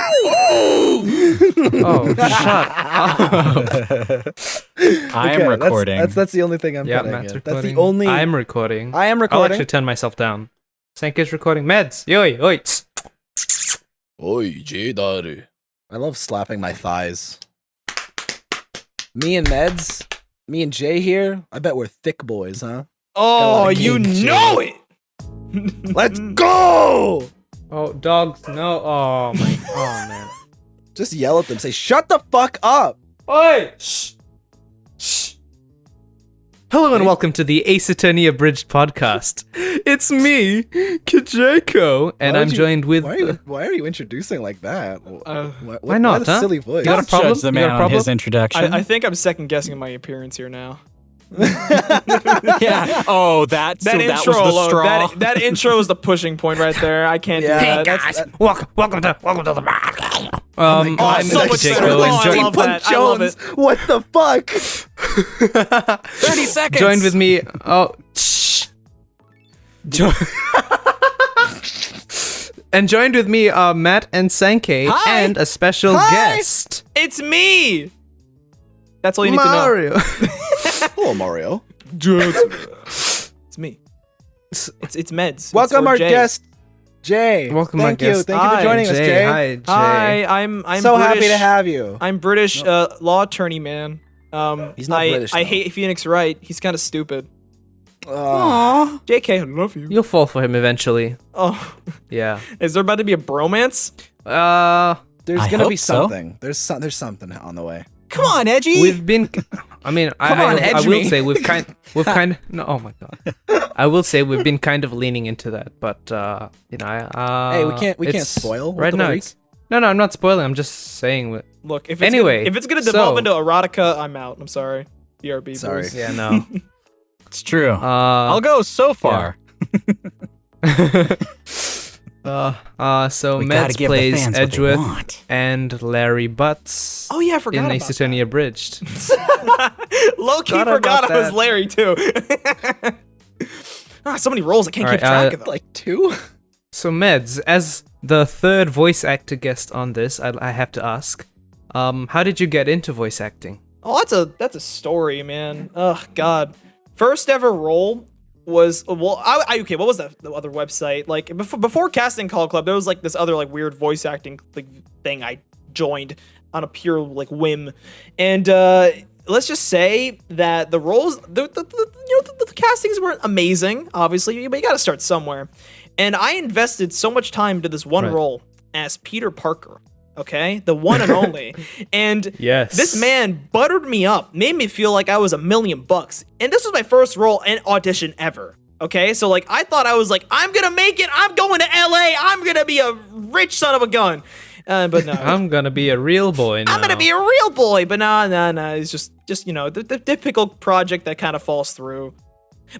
Oh, shut up. I am recording. That's the only thing I'm putting Matt's in. recording. That's the only... I'm recording. I am I'll recording. actually turn myself down. Sankay's recording. Medz, oi, oi. Oi, Dhar. I love slapping my thighs. Me and Medz, me and Jay here, I bet we're thick boys, huh? Oh, Got a you game, know Jay. it! Let's go! Oh, dogs, no. Oh, my. Oh, man. Just yell at them. Say, shut the fuck up! Oi! Shh. Shh. Hello and welcome to the Ace Attorney Abridged Podcast. It's me, Kejayco, and I'm joined with... Why are you introducing like that? Why not, what a huh? silly voice. You got a problem? Judge the You man got a on problem? his introduction. I think I'm second guessing my appearance here now. Yeah. Oh, that Intro was the alone, straw. that intro is the pushing point right there. I can't Yeah. do that. Welcome to the podcast. God. I'm so much better. Kejayco, Oh, and I joined- love that. I love it. What the fuck? 30 seconds. joined with me. Oh, shh. And joined with me are Matt and Sankay, Hi. and a special Hi. guest, It's me! That's all you need to know. Mario. Hello, Mario. It's me. It's Medz. Welcome Or our Jay. guest, Jay. Welcome, Thank our you. guest. Thank you Hi, for joining us, Jay. Hi, Jay. Hi, I'm So British. happy to have you. I'm British law attorney, man. He's not British, I though. hate Phoenix Wright. He's kind of stupid. Aw. JK, I love you. You'll fall for him eventually. Oh, Yeah. is there about to be a bromance? There's I gonna hope be so. something. There's something on the way. Come on, Edgy. We've been. I mean, Come on, I edge will me. say we've kind. No, oh my god. I will say we've been kind of leaning into that, but you know, Hey, we can't it's- spoil. right now. It's, no, I'm not spoiling. I'm just saying. Look, if it's Anyway, gonna, if it's gonna devolve so- into erotica, I'm out. I'm sorry. BRB. Sorry. boys. Yeah, no. It's true. I'll go so far. So We gotta Medz give the plays fans what they Edgeworth want. and Larry Butz Oh yeah, I forgot in about Ace Attorney Abridged. Low-key Forgot forgot about I was that. Larry too. So many roles I can't keep Alright, track of them. Like 2? So Medz, as the third voice actor guest on this, I have to ask, how did you get into voice acting? Oh, that's a story, man. Oh God. First ever role was okay. What was the other website? Like before Casting Call Club, there was like this other like weird voice acting like thing I joined on a pure like whim, and let's just say that the roles, the castings weren't amazing, obviously, but you got to start somewhere. And I invested so much time into this one Right. role as Peter Parker. Okay, the one and only. And Yes. this man buttered me up, made me feel like I was $1 million. And this was my first role and audition ever. Okay, so like I thought I was like, I'm gonna make it. I'm going to LA. I'm gonna be a rich son of a gun. But no, I'm gonna be a real boy now. I'm gonna be a real boy. But no. It's just you know the typical project that kind of falls through.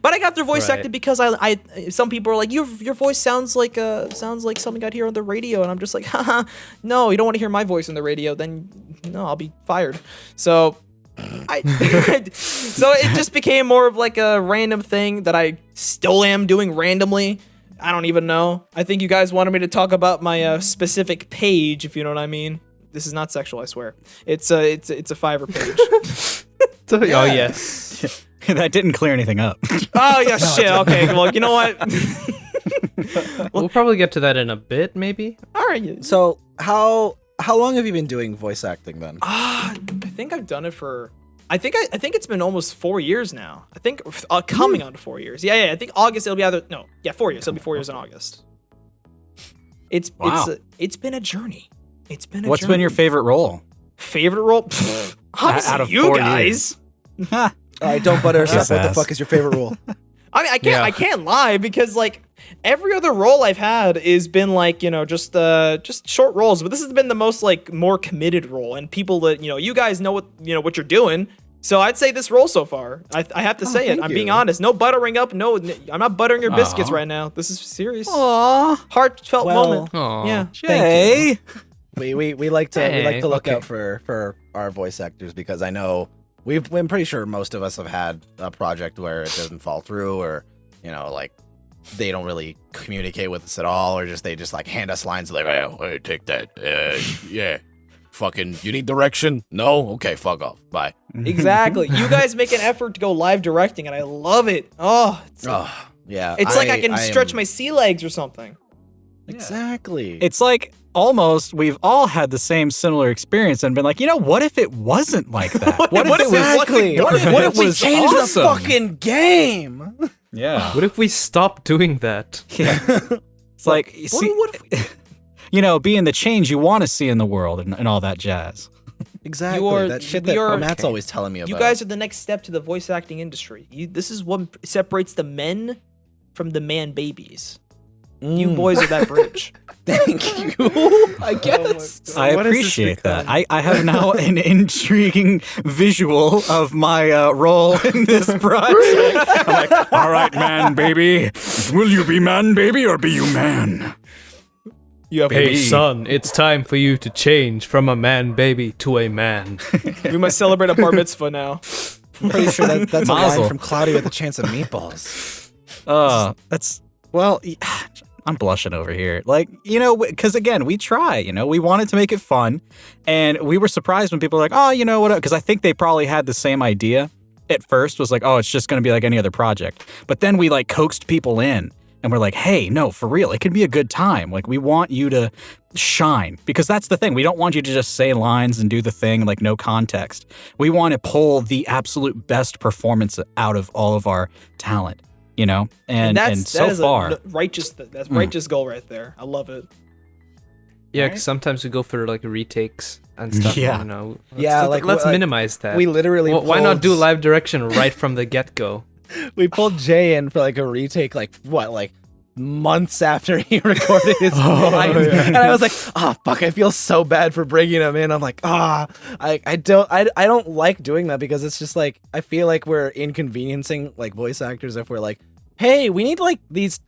But I got their voice Right. acted because I some people are like your voice sounds like something I'd hear on the radio, and I'm just like, haha, no, you don't want to hear my voice on the radio, then no, I'll be fired. So so it just became more of like a random thing that I still am doing randomly. I don't even know. I think you guys wanted me to talk about my specific page, if you know what I mean. This is not sexual, I swear. It's a Fiverr page. Oh yes. That didn't clear anything up. Oh yeah, shit. Okay, well, you know what? We'll probably get to that in a bit, maybe. All right. So how long have you been doing voice acting then? I think I've done it for. I think it's been almost 4 years now. I think coming on to 4 years. Yeah. I think August it'll be 4 years. It'll be 4 years in August. Wow. It's been a journey. It's been a What's journey. been your favorite role? favorite role? Pfft, obviously, Out of you 4 guys. All right, don't butter us up. Yes, What the ass. fuck is your favorite role? I mean, Yeah. I can't lie because like every other role I've had has been like just short roles, but this has been the most like more committed role, and people that you guys know what what you're doing. So I'd say this role so far. I have to say it. thank I'm you. being honest. No buttering up. No, I'm not buttering your biscuits Aw. right now. This is serious. Aw, Heartfelt Well, moment. Aw. Yeah. Jay. We like to Hey, look okay. out for our voice actors because I know I'm pretty sure most of us have had a project where it doesn't fall through or like they don't really communicate with us at all, or they just like hand us lines like, Oh, hey, take that. Yeah. Fucking, you need direction? No? Okay, fuck off. Bye. Exactly. You guys make an effort to go live directing, and I love it. Oh, it's yeah. it's like I can stretch my sea legs or something. Exactly. It's like almost we've all had the same similar experience and been like, what if it wasn't like that? What if it was- exactly. what What if we was changed awesome? the fucking game? Yeah. What if we stop doing that? It's like, you see, being the change you want to see in the world and all that jazz. Exactly. You are- that shit we that are- Matt's always telling me about. You guys are the next step to the voice acting industry. This is what separates the men from the man babies. You boys are that bridge. Thank you. I guess. I What has this appreciate that. become? I have now an intriguing visual of my role in this project. I'm like, all right, man, baby. Will you be man, baby, or be you man? You have Hey, son, it's time for you to change from a man baby to a man. We must celebrate a bar mitzvah now. I'm pretty sure that's a Mazel. line from Cloudy with a Chance of Meatballs. I'm blushing over here. Like, because again, we try, we wanted to make it fun. And we were surprised when people were like, oh, you know what? Because I think they probably had the same idea at first, was like, oh, it's just going to be like any other project. But then we like coaxed people in and we're like, hey, no, for real, it can be a good time. Like, we want you to shine, because that's the thing. We don't want you to just say lines and do the thing, like no context. We want to pull the absolute best performance out of all of our talent. And so far, That's righteous goal right there. I love it. Yeah, because sometimes we go for like retakes and stuff. Yeah. Yeah, let's minimize that. We literally Why not do pulled- live direction right from the get go? We pulled Jay in for like a retake, like months after he recorded his lines. And I was like, fuck, I feel so bad for bringing him in. I'm like, I don't like doing that, because it's just like, I feel like we're inconveniencing like voice actors if we're like, hey, we need like these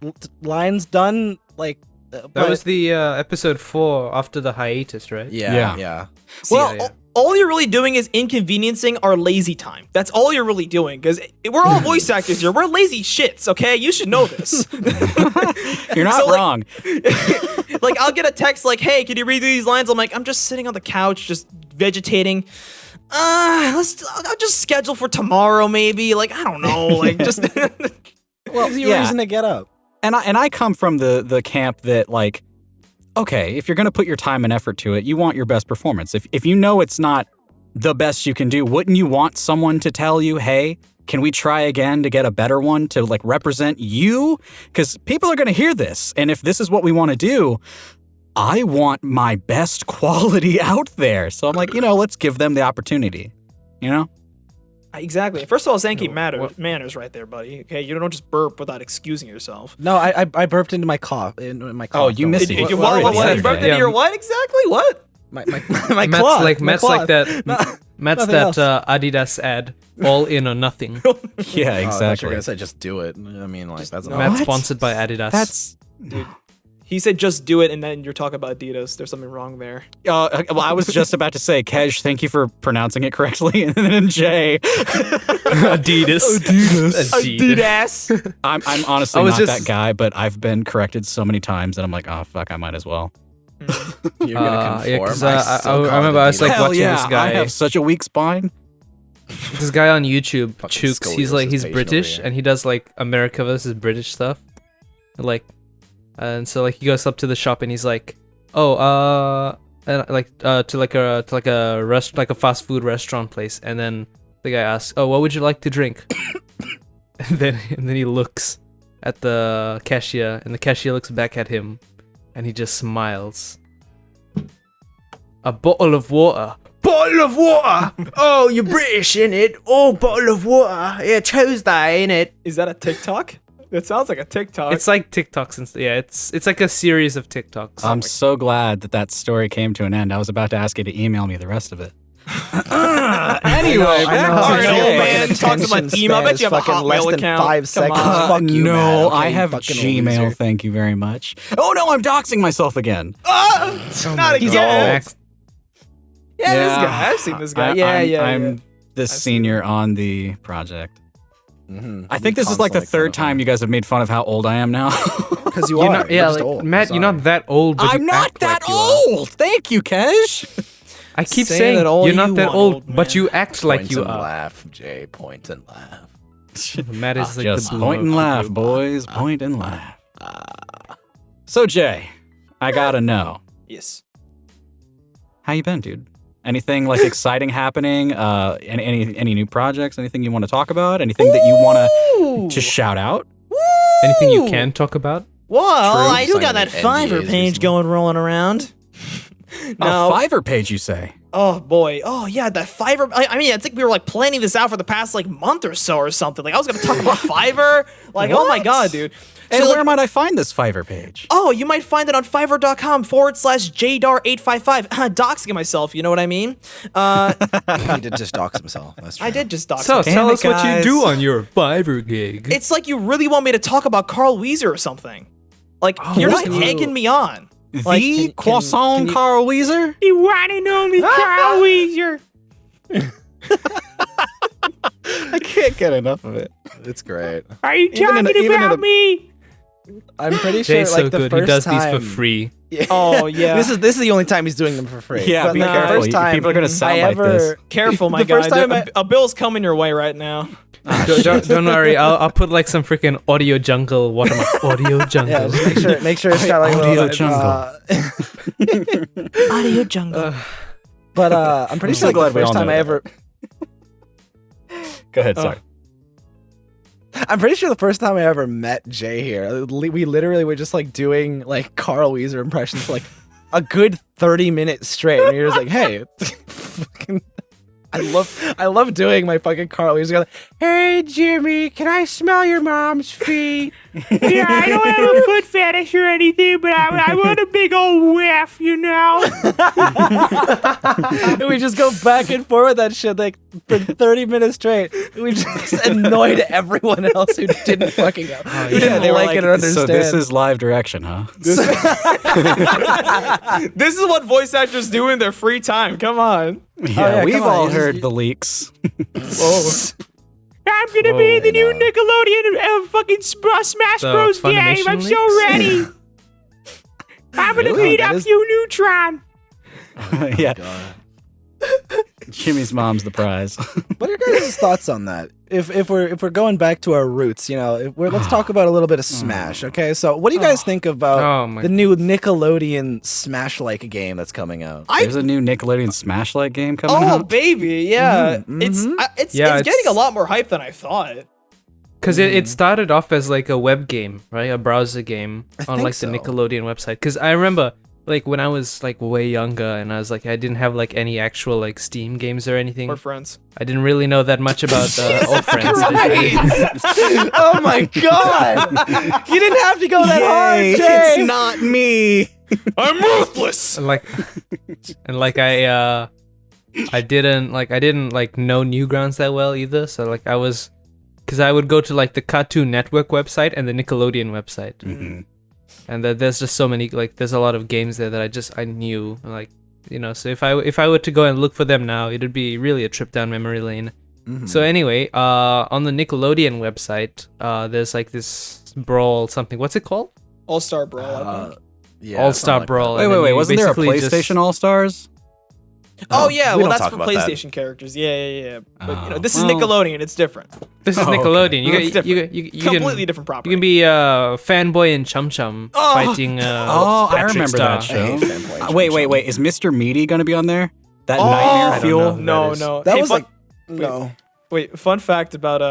lines done like. That was the episode 4 after the hiatus, right? Yeah. Well, all you're really doing is inconveniencing our lazy time. That's all you're really doing, because we're all voice actors here. We're lazy shits, okay? You should know this. you're not So, like- wrong. Like, I'll get a text like, hey, can you read these lines? I'm like, I'm just sitting on the couch, just vegetating. I'll just schedule for tomorrow, maybe. Like, I don't know. Like, just. Well, gives you a reason to get up. And I come from the camp that, like, okay, if you're going to put your time and effort to it, you want your best performance. If you know it's not the best you can do, wouldn't you want someone to tell you, hey, can we try again to get a better one to like represent you? Because people are going to hear this. And if this is what we want to do, I want my best quality out there. So I'm like, let's give them the opportunity, Exactly. First of all, Sankey manners right there, buddy. Okay, you don't just burp without excusing yourself. No, I burped into my cough. In my cough. Oh, you missed it. You What- what? what- You burped into Yeah. your what exactly? What? My Matt's cloth. like my Matt's cloth. like that. Matt's nothing that else. Adidas ad, all in or nothing. Yeah, Oh, I thought you were exactly. gonna say just do it. I mean, like that's no. Matt's What? sponsored by Adidas. That's He said just do it, and then you're talking about Adidas. There's something wrong there. well, I was just about to say, Kej, thank you for pronouncing it correctly, and then Jay, Adidas. Adidas. I'm honestly I was not just- that guy, but I've been corrected so many times that I'm like, oh fuck, I might as well. You're gonna conform. Yeah, because I still I call remember it I was like Adidas. Hell watching yeah, this guy. I have such a weak spine. This guy on YouTube, Fucking Chooks, he's like he's scoliosis patient British over here. and he does like America versus British stuff. And so like he goes up to the shop and he's like, to a fast food restaurant place, and then the guy asks, oh, what would you like to drink? and then he looks at the cashier and the cashier looks back at him and he just smiles. A bottle of water. Bottle of water! Oh, you're British, innit? Oh, bottle of water. Yeah, Tuesday, innit? Is that a TikTok? That sounds like a TikTok. It's like TikToks and yeah, it's like a series of TikToks. I'm so glad that story came to an end. I was about to ask you to email me the rest of it. Anyway, I back know. to Alright, Jay. old man talks about Attention email. I bet span you have a is fucking less Hotmail than account. 5 Come seconds. on. Fuck you, no, man. Okay, I have fucking Gmail. loser. Thank you very much. Oh no, I'm doxing myself again. Not He's again. Max, Yeah, this guy. I've seen this guy. I'm yeah. the senior on the project. I think this is like the third time you guys have made fun of how old I am now. Because you You're are. not, You're yeah, just like, old. Matt, you're not that old, but I'm you not act that like you are. old. Thank you, Kej. I keep Say saying that all you're you not that want, old, old but man. you act like Point you and are. laugh, Jay. Point and laugh. Matt is like Just the point and boomer. laugh, boys. Point and laugh. So, Jay, I gotta know. Yes. How you been, dude? Anything like exciting happening? Any new projects? Anything you want to talk about? Anything that you want to shout out? Anything you can talk about? Well, I do Signing got that NDAs Fiverr page recently. going rolling around. A No. Fiverr page, you say? Oh boy. Oh yeah, that Fiverr. I mean, I think we were like planning this out for the past like month or so or something. Like I was gonna talk about Fiverr. Like oh my What? god, dude. And So, where like, might I find this Fiverr page? oh, you might find it on Fiverr.com/JDar855. Doxing myself, you know what I mean? He did just dox himself. That's true. I did just dox So myself. tell it, us what you guys. do on your Fiverr gig. It's like you really want me to talk about Carl Weezer or something. Like you're just what? egging me on. The can- croissant can you- Carl Weezer? The one and only Carl Weezer. I can't get enough of it. It's great. Are you Even in a- me? I'm pretty sure Jay's like so the good. first He does time. these for free. Oh yeah. This is the only time he's doing them for free. Yeah, but be like, the careful. first time People are gonna sound I like ever, this. Careful, my The guy. first time A bill's coming your way right now. Don't worry. I'll put like some freaking audio jungle watermark. Audio jungle. Yeah, just make sure it's got like a Audio little Audio jungle. but I'm pretty I'm so sure like, glad the we first all time know I that. ever Go ahead, sorry. I'm pretty sure the first time I ever met Jay here, we literally were just like doing like Carl Weezer impressions for like a good 30 minutes straight. And you're just like, hey, fucking, I love doing my fucking Carl Weezer. Like, hey Jimmy, can I smell your mom's feet? Yeah, I don't have a foot fetish or anything, but I want a big old whiff, you know? And we just go back and forth with that shit like for 30 minutes straight. We just annoyed everyone else who didn't fucking know. Who didn't they were like it or understand. So this is live direction, huh? This is what voice actors do in their free time. Come on. Yeah, yeah, we've come on, all it's heard just- the leaks. I'm gonna be in the new Nickelodeon fucking Smash The Bros game. Funimation I'm so leaks? ready. I'm gonna Really? beat That up is- you, Neutron. Yeah. Jimmy's mom's the prize. What are your guys' thoughts on that? If we're going back to our roots, you know, let's talk about a little bit of Smash, okay? So, what do you guys think about Oh my the new Nickelodeon Smash-like game that's coming out? There's a new Nickelodeon Smash-like game coming Oh out. baby, yeah. It's Yeah, getting a lot more hype than I thought. Because it started off as like a web game, right? A browser game on think like so. the Nickelodeon website. Because I remember like when I was like way younger and I was like I didn't have like any actual like Steam games or anything. We're friends. I didn't really know that much about old friends. Oh my god! You didn't have to go that hard, Jay! It's not me. I'm ruthless. And like I didn't like know Newgrounds that well either. So like because I would go to like the Cartoon Network website and the Nickelodeon website. Mm-hmm. And there's just so many like there's a lot of games there that I knew, like, you know, so if I were to go and look for them now, it'd be really a trip down memory lane. So anyway, on the Nickelodeon website, there's like this brawl something. What's it called? All-Star Brawl, I think. Yeah, All-Star something Brawl. Wait, and then you wasn't there a basically just- PlayStation All-Stars? Oh yeah, we well don't that's talk for about that. PlayStation characters. Yeah. But you know, Oh, this is well. Nickelodeon. It's different. This is Oh, okay. Nickelodeon. It's different. You Completely can, different you property. can be Fanboy and Chum Chum fighting. Oh, I Patrick remember Star. that show. Hey, fanboy, Wait. Is Mr. Meaty going to be on there? That Oh, Nightmare I don't Fuel? No. That Hey, was fun- like no. Wait, fun fact about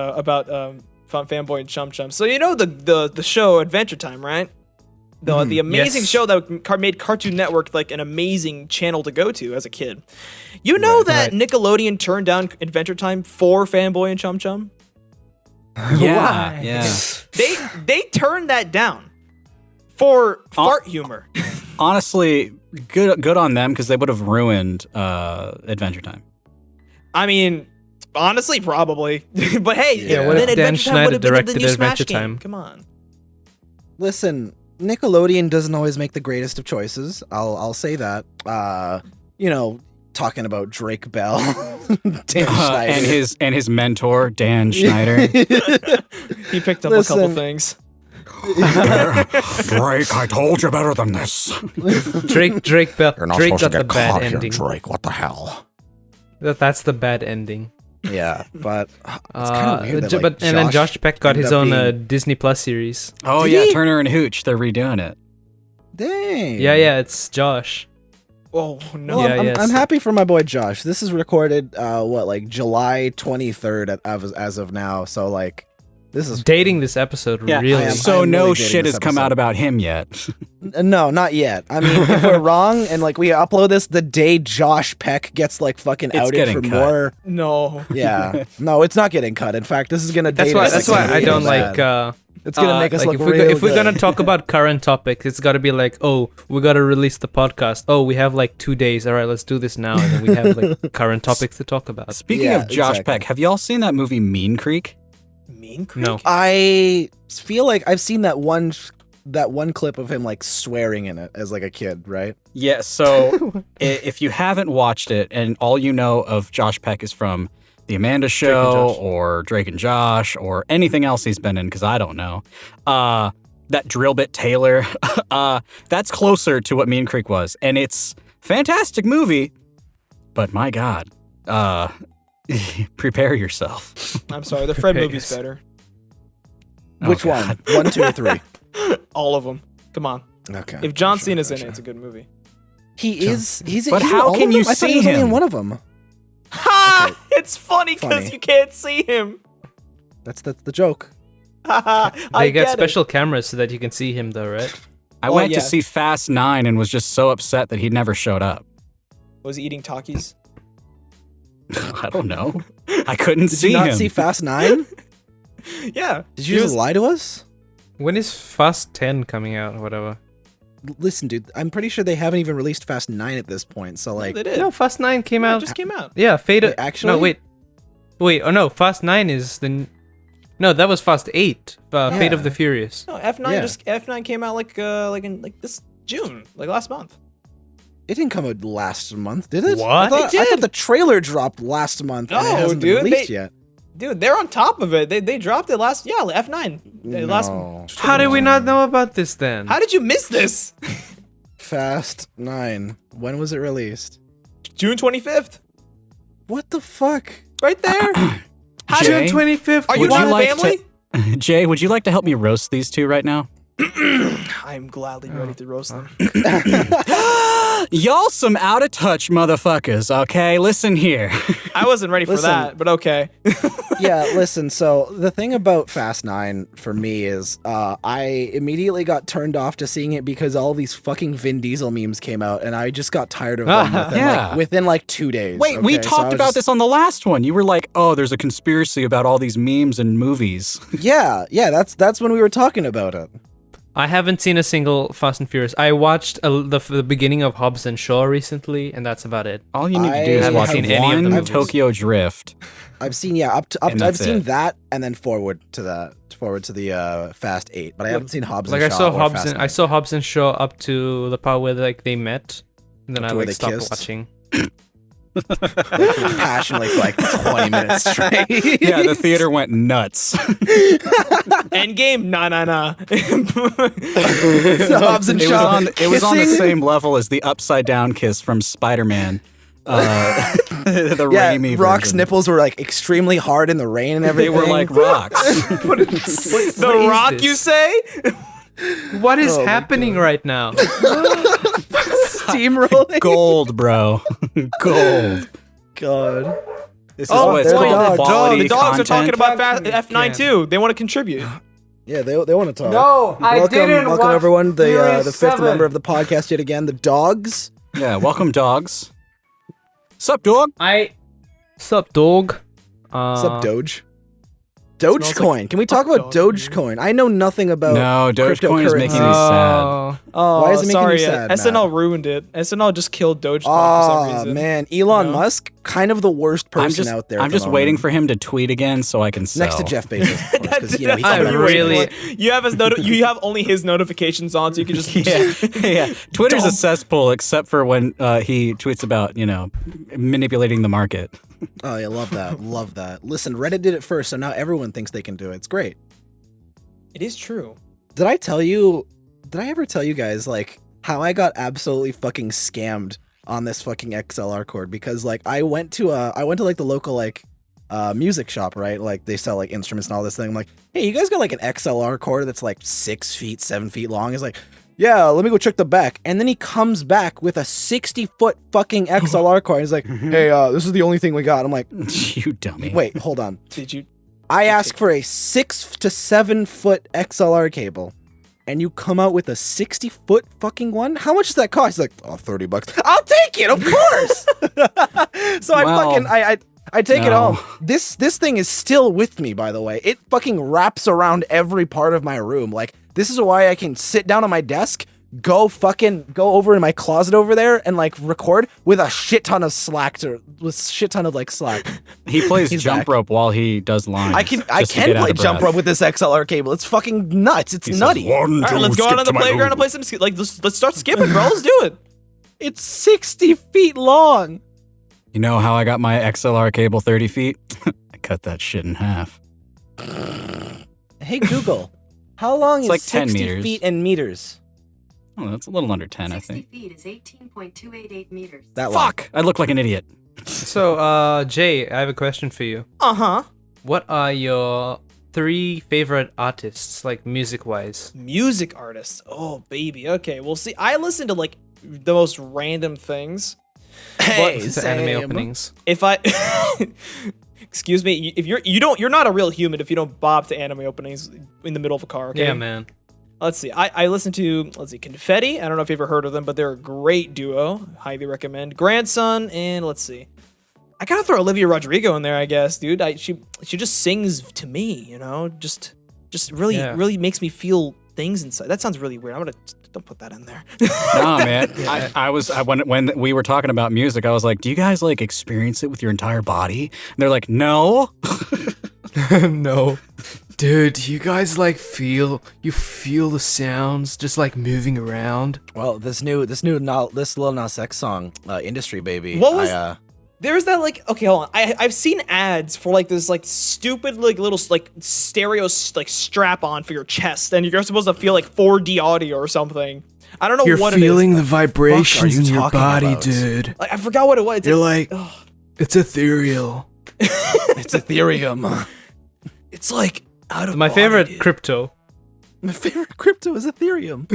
Fanboy and Chum Chum. So you know the show Adventure Time, right? The amazing Yes. show that made Cartoon Network like an amazing channel to go to as a kid. You know that Nickelodeon turned down Adventure Time for Fanboy and Chum Chum? Yeah. Yeah. They turned that down for fart humor. Honestly, good on them because they would have ruined Adventure Time. I mean, honestly, probably. But hey, Yeah, what then if Dan Adventure Time Schneider would have been the directed new Smash Adventure game. Time? Come on. Listen, Nickelodeon doesn't always make the greatest of choices. I'll say that. You know, talking about Drake Bell, Dan Schneider, and his mentor Dan Schneider. He picked up a couple things. Drake, I told you better than this. Drake Bell. You're not Drake supposed to got the get bad caught here, ending. Drake. What the hell? That's the bad ending. Yeah, but it's kind of weird that, like, and then Josh Peck got his ended own up being- Disney Plus series. Oh Did yeah, he? Turner and Hooch, they're redoing it. Dang. Yeah, it's Josh. Oh no. Well, Yeah, I'm, yes. I'm happy for my boy Josh. This is recorded, July 23rd as of now. So like, this is Dating this episode, Yeah, really. I am. So I'm no really dating shit this has come episode. out about him yet. No, not yet. I mean, if we're wrong and like we upload this the day Josh Peck gets like fucking It's outed getting for cut. more. No. Yeah, no, it's not getting cut. In fact, this is gonna. That's date why. us, That's like, why I real don't bad. like. It's gonna make us like look if we're real gonna good. talk about current topics, it's gotta be like, oh, we gotta release the podcast. Oh, we have like 2 days. All right, let's do this now, and then we have like current topics to talk about. Speaking Yeah, of Josh exactly. Peck, have y'all seen that movie Mean Creek? Mean Creek? No. I feel like I've seen that one clip of him like swearing in it as like a kid, right? Yeah, so if you haven't watched it and all you know of Josh Peck is from The Amanda Show Josh. or Drake and Josh or anything else he's been in, because I don't know, that drill bit Taylor, that's closer to what Mean Creek was. And it's a fantastic movie, but my God, prepare yourself. I'm sorry. The Fred Okay, movie's yes. better. Which one? 1, 2, or 3? All of them. Come on. Okay. If John Gotcha, Cena's in gotcha. it, it's a good movie. He's But he's how in all can of you them? I thought he see was only him? in one of them. Ha! Okay. It's funny because Funny. you can't see him. That's the joke. I They get get special cameras so that you can see him, though, right? I Oh, went yeah. to see Fast 9 and was just so upset that he never showed up. it. Was he eating Takis? I don't know. I couldn't Did see you not him. see Fast 9? Yeah. Did you just lie to us? When is Fast 10 coming out or whatever? Listen, dude, I'm pretty sure they haven't even released Fast 9 at this point. So like, They did. No, Fast 9 came Yeah, it out. just came out. Yeah, Fade. Wait, actually? No, wait. Oh no, Fast 9 is the. No, that was Fast 8. Fate of Yeah. the Furious. No, F9 Yeah. F9 came out like in this June, like last month. it didn't come out last month, did it? What? I thought, It I thought did. the trailer dropped last month and it No, hasn't dude, been released yet. Dude, they're on top of it. They dropped it last F9 last. No. How did we not know about this then? How did you miss this? Fast 9. When was it released? June 25th, What the fuck? right there. How Jay? did, 25th. are you Would not you a like family? Jay, would you like to help me roast these two right now? I'm gladly ready to roast them. Y'all some out of touch motherfuckers, okay? Listen here. I wasn't ready for Listen. that, but okay. Yeah, listen, so the thing about Fast 9 for me is I immediately got turned off to seeing it because all these fucking Vin Diesel memes came out and I just got tired of them Yeah. within like 2 days. Wait, we okay? So I talked was about just- this on the last one. You were like, "Oh, there's a conspiracy about all these memes and movies." Yeah, that's when we were talking about it. I haven't seen a single Fast and Furious. I watched the beginning of Hobbs and Shaw recently, and that's about it. All you need to do I is haven't watch seen any of the one movies. Tokyo Drift. I've seen up to And I've that's seen it. that and then forward to the Fast 8, but I haven't seen Hobbs Like and I Shaw saw or Hobbs Fast and 9. I saw Hobbs and Shaw up to the part where like they met, and then Up I to where like they stopped kissed? watching. passionately for like 20 minutes straight. Yeah, the theater went nuts. Endgame? Nah. So Hobbs and It was Shaw on. It was on the kissing? same level as the upside down kiss from Spider-Man. The Yeah, Raimi Rock's version. nipples were like extremely hard in the rain and They everything. were like rocks. The Rock, you say? What is Oh my happening right now? steamrolling. Gold, bro. Gold. God. This is Oh, what it's there called. the dogs. Quality The dogs are talking content. about F9 too. They want to contribute. Yeah, they want to talk. No, I didn't Welcome watch everyone. The Furious fifth 7. member of the podcast yet again. The dogs. Yeah, welcome, dogs. Sup, dog? Sup, dog? What's up, Doge? Dogecoin. Can we talk about Dogecoin? I know nothing about. No, Dogecoin is making me sad. Oh, Why is it making sorry. you sad, SNL Matt? ruined it. SNL just killed Dogecoin for some Oh reason. man, Elon You know? Musk, kind of the worst person out there. I'm just waiting for him to tweet again so I can sell. next to Jeff Bezos, because you know he's I the really- You have you have only his notifications on, so you can just yeah. Twitter's a cesspool except for when he tweets about, manipulating the market. Oh yeah, love that. Listen, Reddit did it first, so now everyone thinks they can do it. It's great. It is true. Did I ever tell you guys like how I got absolutely fucking scammed on this fucking XLR cord? Because like I went to like the local like music shop, right? Like they sell like instruments and all this thing. I'm like, hey, you guys got like an XLR cord that's like 6 feet, 7 feet long? He's like, yeah, let me go check the back. And then he comes back with a 60-foot fucking XLR cord. He's like, hey, this is the only thing we got. I'm like, You dummy. wait, hold on. Did you? I asked for a 6 to 7 foot XLR cable, and you come out with a 60-foot fucking one? How much does that cost? He's like, oh, $30. I'll take it, of course. So I take it No. home. This thing is still with me, by the way. It fucking wraps around every part of my room. Like, this is why I can sit down on my desk, go over in my closet over there and like record with a shit ton of slack. He plays He's jump back. rope while he does lines. I can just to get out play of jump breath. rope with this XLR cable. It's fucking nuts. It's He says, nutty. All "One, right, two, let's go skip out on to the my playground and room." play some. Let's start skipping, bro. Let's do it. It's 60 feet long. You know how I got my XLR cable 30 feet? I cut that shit in half. Hey Google, how long It's is like 10 60 meters. feet in meters? Oh, that's a little under 10, I 60 think. feet is 18.288 meters. That long. Fuck! I look like an idiot. So, Jay, I have a question for you. What are your 3 favorite artists, like music-wise? Music artists. Oh, baby. Okay. Well, see, I listen to like the most random things. Hey, It's the anime openings. If I excuse me, if you're not a real human if you don't bob to anime openings in the middle of a car. Okay? Yeah, man. Let's see. I listen to Confetti. I don't know if you've ever heard of them, but they're a great duo. Highly recommend. Grandson and let's see. I gotta throw Olivia Rodrigo in there, I guess, dude. She just sings to me, just really makes me feel things inside. That sounds really weird. Don't put that in there. Nah, man. When we were talking about music, I was like, do you guys like experience it with your entire body? And they're like, no. No. Dude, you guys like feel the sounds just like moving around? Well, this Lil Nas X song, Industry Baby. What was- There's that like, okay, hold on. I've seen ads for like this like stupid like little like stereo like strap on for your chest, and you're supposed to feel like 4D audio or something. I don't know You're what feeling it the is. vibrations you in your talking body, about? dude. Like, I forgot what it was. It's You're like, like, it's ethereal. It's Ethereum. it's like out of My body, favorite dude. crypto. My favorite crypto is Ethereum.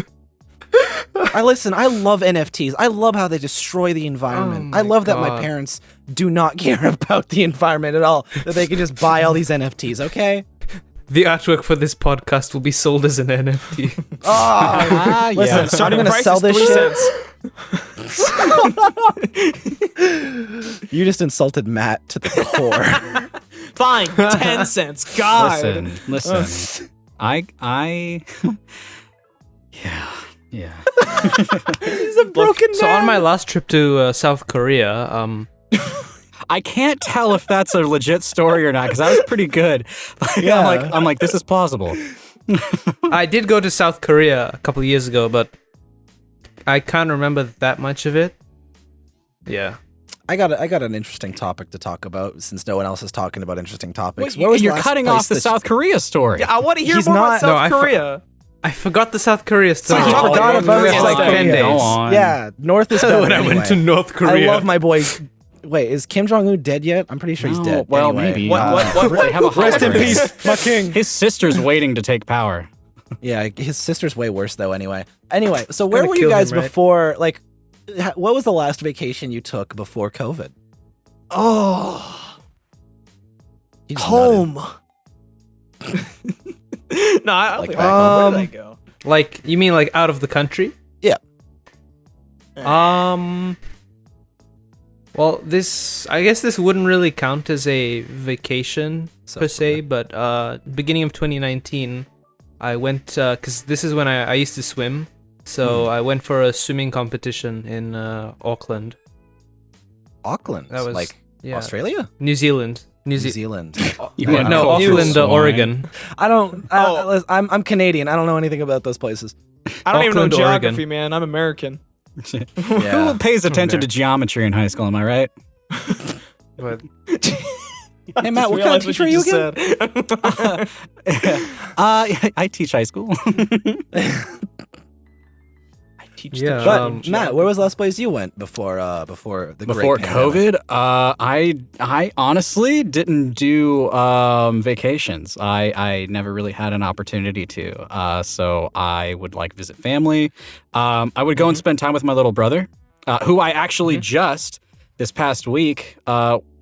I love NFTs. I love how they destroy the environment. Oh I my love that my God. parents do not care about the environment at all. That they can just buy all these NFTs, okay? The artwork for this podcast will be sold as an NFT. Oh, listen, yeah. I'm Starting gonna price sell is this 3 shit. cents. You just insulted Matt to the core. Fine, 10 cents. God. Listen. I yeah. He's a broken So on my last trip to South Korea, I can't tell if that's a legit story or not because that was pretty good. Like, Yeah. I'm like, this is plausible. I did go to South Korea a couple of years ago, but I can't remember that much of it. Yeah. I got an interesting topic to talk about since no one else is talking about interesting topics. Wait, Where was you're last cutting place off the that South Korea story. Yeah, I want to hear He's more not- about No, South I Korea. I forgot the South Korea story. you forgot about it? It was like Okay, 10 yeah. days. Go on. Yeah, North is better When I anyway. went to North Korea. I love my boy. Wait, is Kim Jong-un dead yet? I'm pretty sure he's No, dead. well, Anyway, maybe. What? They have a Rest in hologram. peace, my king. His sister's waiting to take power. Yeah, his sister's way worse though. Anyway, so where Gonna were you kill guys him, right? before? Like, what was the last vacation you took before COVID? Oh, You just home. No, I don't Like think back home. Where did I go? Like, you mean like out of the country? Yeah. Well, Well, I guess this wouldn't really count as a vacation per se, but beginning of 2019, I went because this is when I used to swim, so I went for a swimming competition in Auckland. Auckland. That was like Australia? New Zealand. New Zealand. No, Auckland, Oregon. I'm Canadian. I don't know anything about those places. I don't even know Auckland, geography, Oregon. man. I'm American. Who pays attention to geometry in high school? Am I right? But Hey Matt, what kind of teacher are you again? I teach high school. yeah, But Matt, where was the last place you went before the Before great pandemic? COVID, I honestly didn't do vacations. I never really had an opportunity to. So I would like visit family. I would go and spend time with my little brother, who I actually just this past week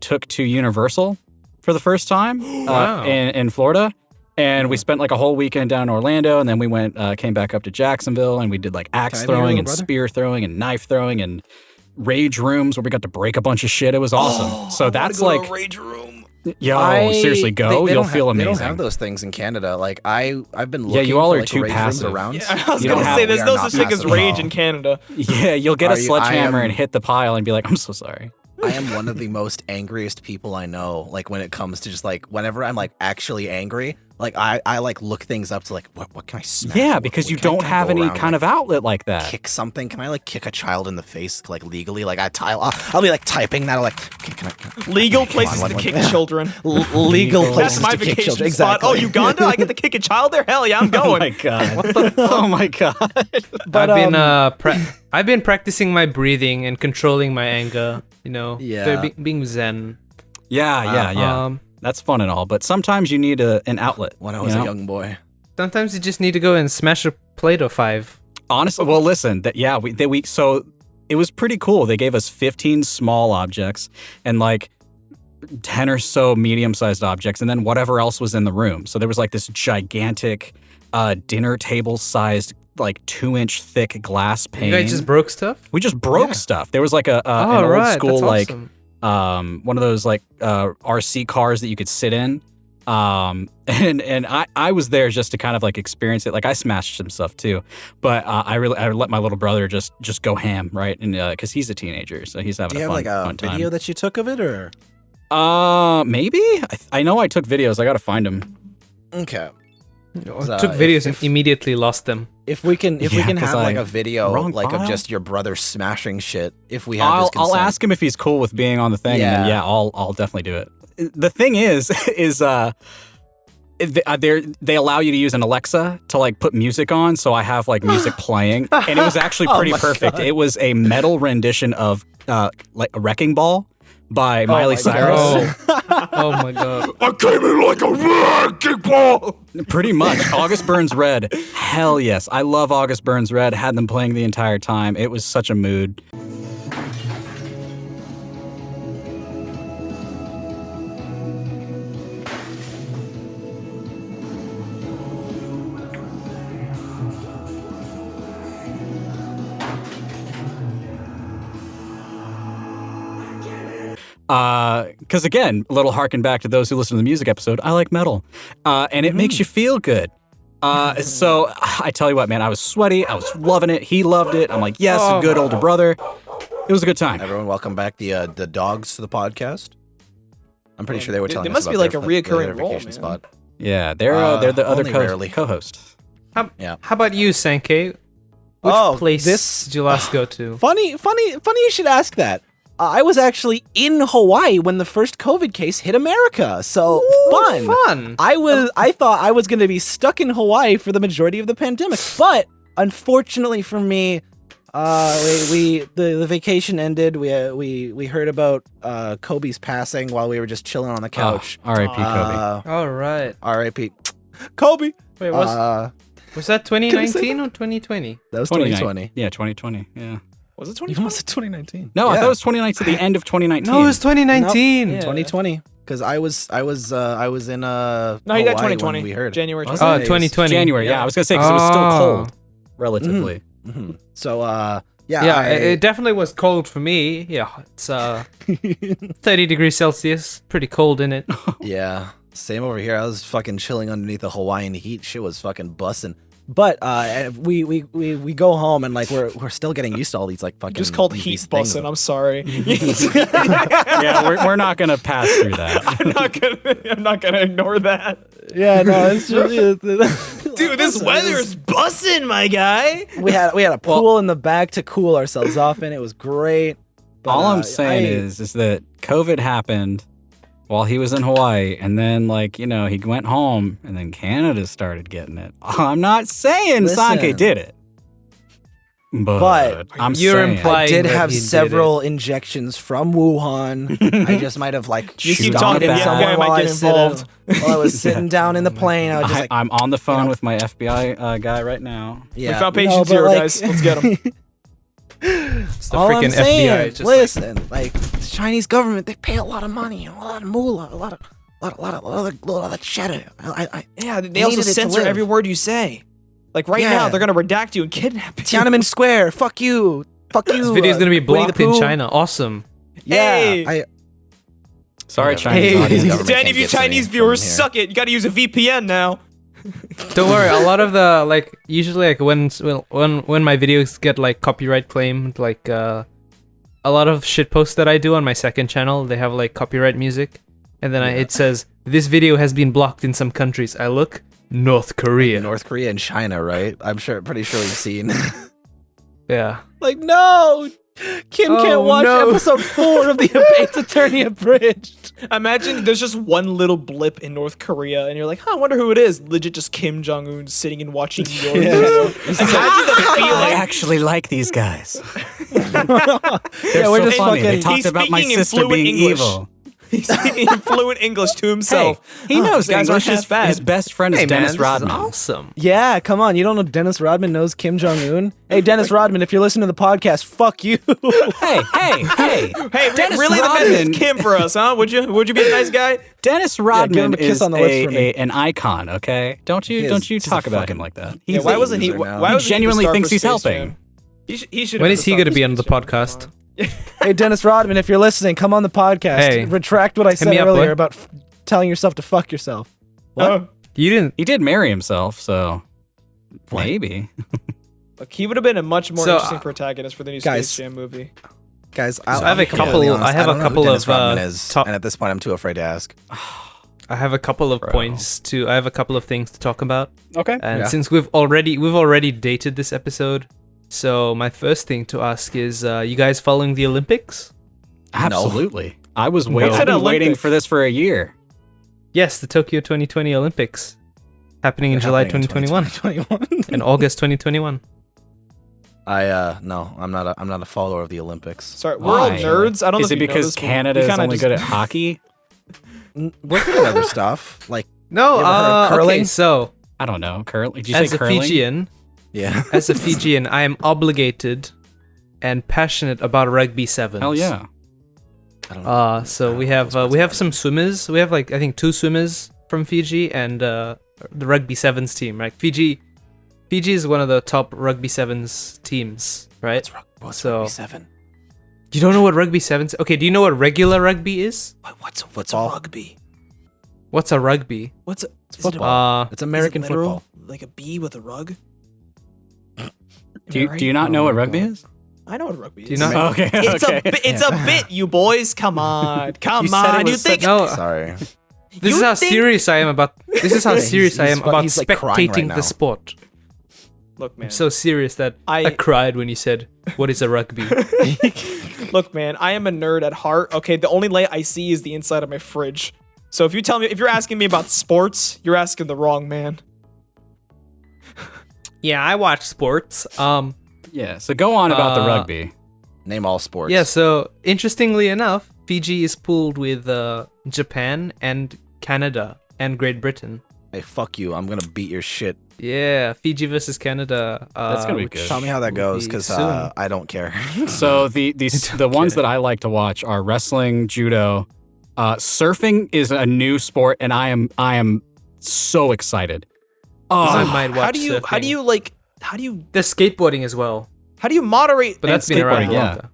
took to Universal for the first time in Florida. And we spent like a whole weekend down in Orlando, and then we came back up to Jacksonville, and we did like axe throwing and spear throwing and knife throwing and rage rooms where we got to break a bunch of shit. It was awesome. So that's like rage room. Seriously, go. You'll feel amazing. They don't have those things in Canada. Like I've been looking. Yeah, you all for, are like, too rage passive. rooms around. I was You gonna don't say have- there's we no are such not thing as passive at rage all. in Canada. Yeah, you'll get a I sledgehammer am- and hit the pile and be like, I'm so sorry. I am one of the most angriest people I know. Like when it comes to just like whenever I'm like actually angry, like I like look things up to like what can I smash? Yeah, because you don't have any kind of outlet like that. kick something. Can I like kick a child in the face like legally? Like I'll be like typing that. Like can I Legal come places on, to what- kick children. legal places That's my to kick vacation children. spot. Exactly. Oh, Uganda? I get to kick a child there? Hell yeah, I'm Oh going. my god. Oh my god. But, I've been practicing my breathing and controlling my anger. You know, Yeah. being zen. Yeah. That's fun and all, but sometimes you need an outlet. when I was you a know? young boy. Sometimes you just need to go and smash a Play-Doh 5. Honestly, well, listen, so it was pretty cool. They gave us 15 small objects and like 10 or so medium-sized objects, and then whatever else was in the room. So there was like this gigantic dinner table-sized, like 2-inch thick glass pane. You guys just broke stuff? We just broke stuff. There was like an old right, school that's like awesome. one of those like RC cars that you could sit in. And I was there just to kind of like experience it. Like I smashed some stuff too, but I let my little brother just go ham, right? And because he's a teenager, so he's having Do you a have fun, like a fun time. video that you took of it or? Maybe I know I took videos. I gotta find them. Okay. Took videos and immediately lost them. If we can Yeah, have 'cause like I- a video wrong like of file? just your brother smashing shit, if we have his I'll consent. ask him if he's cool with being on the thing, and then Yeah. I'll definitely do it. The thing is they allow you to use an Alexa to like put music on, so I have like music playing, and it was actually pretty perfect. It was a metal rendition of like a Wrecking Ball by Miley my Cyrus. Oh my god. I came in like a wrecking ball. Pretty much. August Burns Red. Hell yes. I love August Burns Red. Had them playing the entire time. It was such a mood. Because again, a little harken back to those who listen to the music episode, I like metal. And it makes you feel good. So I tell you what, man, I was sweaty. I was loving it. He loved it. I'm like, yes, a good older brother. It was a good time. Everyone, welcome back the dogs to the podcast. I'm pretty sure they were They telling us must be about like their- a reoccurring their role, vacation man. spot. Yeah, they're the other only rarely. co-host. How Yeah. about you, Sankay? Which place did you last go to? Funny you should ask that. I was actually in Hawaii when the first COVID case hit America. So fun. Fun. I thought I was going to be stuck in Hawaii for the majority of the pandemic, but unfortunately for me, the vacation ended. We heard about Kobe's passing while we were just chilling on the couch. R.I.P. Kobe. All right. R.I.P. Kobe. Wait, was that 2019 or 2020? That was 2020. Yeah, 2020. Yeah. Was it You 2020? must have 2019. No, I Yeah. thought it was 2019. The end of 2019. No, it was 2019. Yeah. 2020. Because I was in No, he Hawaii got 2020. when we heard. January Was 2020. Oh, 2020. January. Yeah, I was gonna say because it was still Oh. cold, relatively. So Yeah, it definitely was cold for me. Yeah, it's 30 degrees Celsius, pretty cold in it. Yeah, same over here. I was fucking chilling underneath the Hawaiian heat. Shit was fucking busting. But we go home and like we're still getting used to all these like fucking Just called these heat things. bussin'. I'm sorry. Yeah, we're not gonna pass through that. I'm not gonna ignore that. Yeah, no, it's just Dude, this weather's bussin', my guy. we had a pool in the back to cool ourselves off in. It was great. But, All I'm saying is that COVID happened while he was in Hawaii, and then he went home, and then Canada started getting it. I'm not saying Listen. Sanke did it, but I'm You're saying implying I did that have he did several injections from Wuhan. I just might have You keep stomped talking, at the someone FBI while might I get sit involved. while I was sitting down in the plane. I was just I'm on the phone know. with my FBI guy right now. yeah. We found No, patients but, here, like, guys. Let's get them. It's the all freaking I'm saying, FBI. Just listen, the Chinese government, they pay a lot of money, a lot of moolah, a lot of cheddar. Yeah, they needed also it to censor live. every word you say. Like right Yeah. now, they're gonna redact you and kidnap you. Tiananmen Square, fuck you, this video's gonna be Winnie the blocked in Pooh. China. Awesome. Yeah, Hey. Sorry, Yeah, Chinese hey. audience. Government To any can't of you get to me Chinese from viewers, here. suck it. You gotta use a VPN now. Don't worry. A lot of the usually when my videos get like copyright claimed, a lot of shit posts that I do on my second channel, they have like copyright music, and then it says this video has been blocked in some countries. I look, North Korea. North Korea and China, right? Pretty sure we've seen. Yeah. Like, no, Kim Oh, can't watch no. episode 4 of the Ace Attorney Abridged. Imagine there's just one little blip in North Korea, and you're like, I wonder who it is. Legit, just Kim Jong Un sitting and watching your video. Imagine the I feeling. actually like these guys. Yeah, so we're just funny. They fucking. talked He's about my speaking in sister fluent being English. evil. He's speaking in fluent English to himself. Hey, he knows these guys aren't English. half His bad. best friend is Hey man, Dennis this is Rodman. awesome. Yeah, come on. You don't know Dennis Rodman knows Kim Jong Un? Hey, Dennis Rodman, if you're listening to the podcast, fuck you. Hey. Hey, Dennis really the Rodman- message Kim for us, huh? Would you be a nice guy? Dennis give Rodman him a kiss is on the lips for me. an icon. Okay, don't you He's talk a about fucking- him like that. Yeah, why wasn't he? loser now. Why He was genuinely thinks he's helping. He should. When is he gonna be on the podcast? Hey, Dennis Rodman, if you're listening, come on the podcast. Hey, retract what I said me up, earlier boy. about telling yourself to fuck yourself. What? Oh, You didn't. He did marry himself, so maybe. look, he would have been a much more So, interesting protagonist for the new guys, Space Jam movie. Guys, I have a couple- I have a couple of, top- and at this point, I'm too afraid to ask. I have a couple of Bro. points to. I have a couple of things to talk about. Okay. And Yeah. since we've already dated this episode, so my first thing to ask is, you guys following the Olympics? Absolutely. I was What's I've an been waiting Olympic? for this for a year. Yes, the Tokyo 2020 Olympics, happening in July 2021 and August 2021. No, I'm not a follower of the Olympics. Sorry, we're all Why? nerds. I don't Is know it if you know because this, but Canada we is kinda only just- good at hockey? We're good at other stuff. Like, No, You ever heard of okay, curling? so I don't know. Currently, did you as say a curling? Fijian, yeah. as a Fijian, I am obligated and passionate about rugby sevens. Hell yeah. I don't know. So we have some swimmers. We have I think 2 swimmers from Fiji and the rugby sevens team. Right, Fiji is one of the top rugby sevens teams. Right. What's so- rugby 7? You don't know what rugby sevens? Okay. Do you know what regular rugby is? What's a Football? rugby? What's a rugby? What's a It's is it a- football. Uh, It's American is it literal? football. Like a bee with a rug? Do you not know what rugby is? I know what rugby is. Do you not? Okay. It's okay. it's a bit, you boys. Come on, come You said it on. was You think no. Sorry. This is You how think- serious I am about. This is how He's- serious I he's am fu- about he's, like, crying right spectating now. the sport. Look, man. I'm so serious that I I- cried when you said, "What is a rugby?" Look, man. I am a nerd at heart. Okay, the only light I see is the inside of my fridge. So if you're asking me about sports, you're asking the wrong man. Yeah, I watch sports. Yeah. So go on about the Uh, rugby. Name all sports. Yeah, so interestingly enough, Fiji is pooled with Japan and Canada and Great Britain. Hey, fuck you. I'm gonna beat your shit. Yeah, Fiji versus Canada. That's gonna be which good. Tell me how that will goes, be because soon. I don't care. So the ones that I like to watch are wrestling, judo, surfing is a new sport, and I am so excited. I Oh, might watch How do you surfing. like? How do you? The skateboarding as well. How do you moderate? But that's been around a skateboarding, long yeah. time.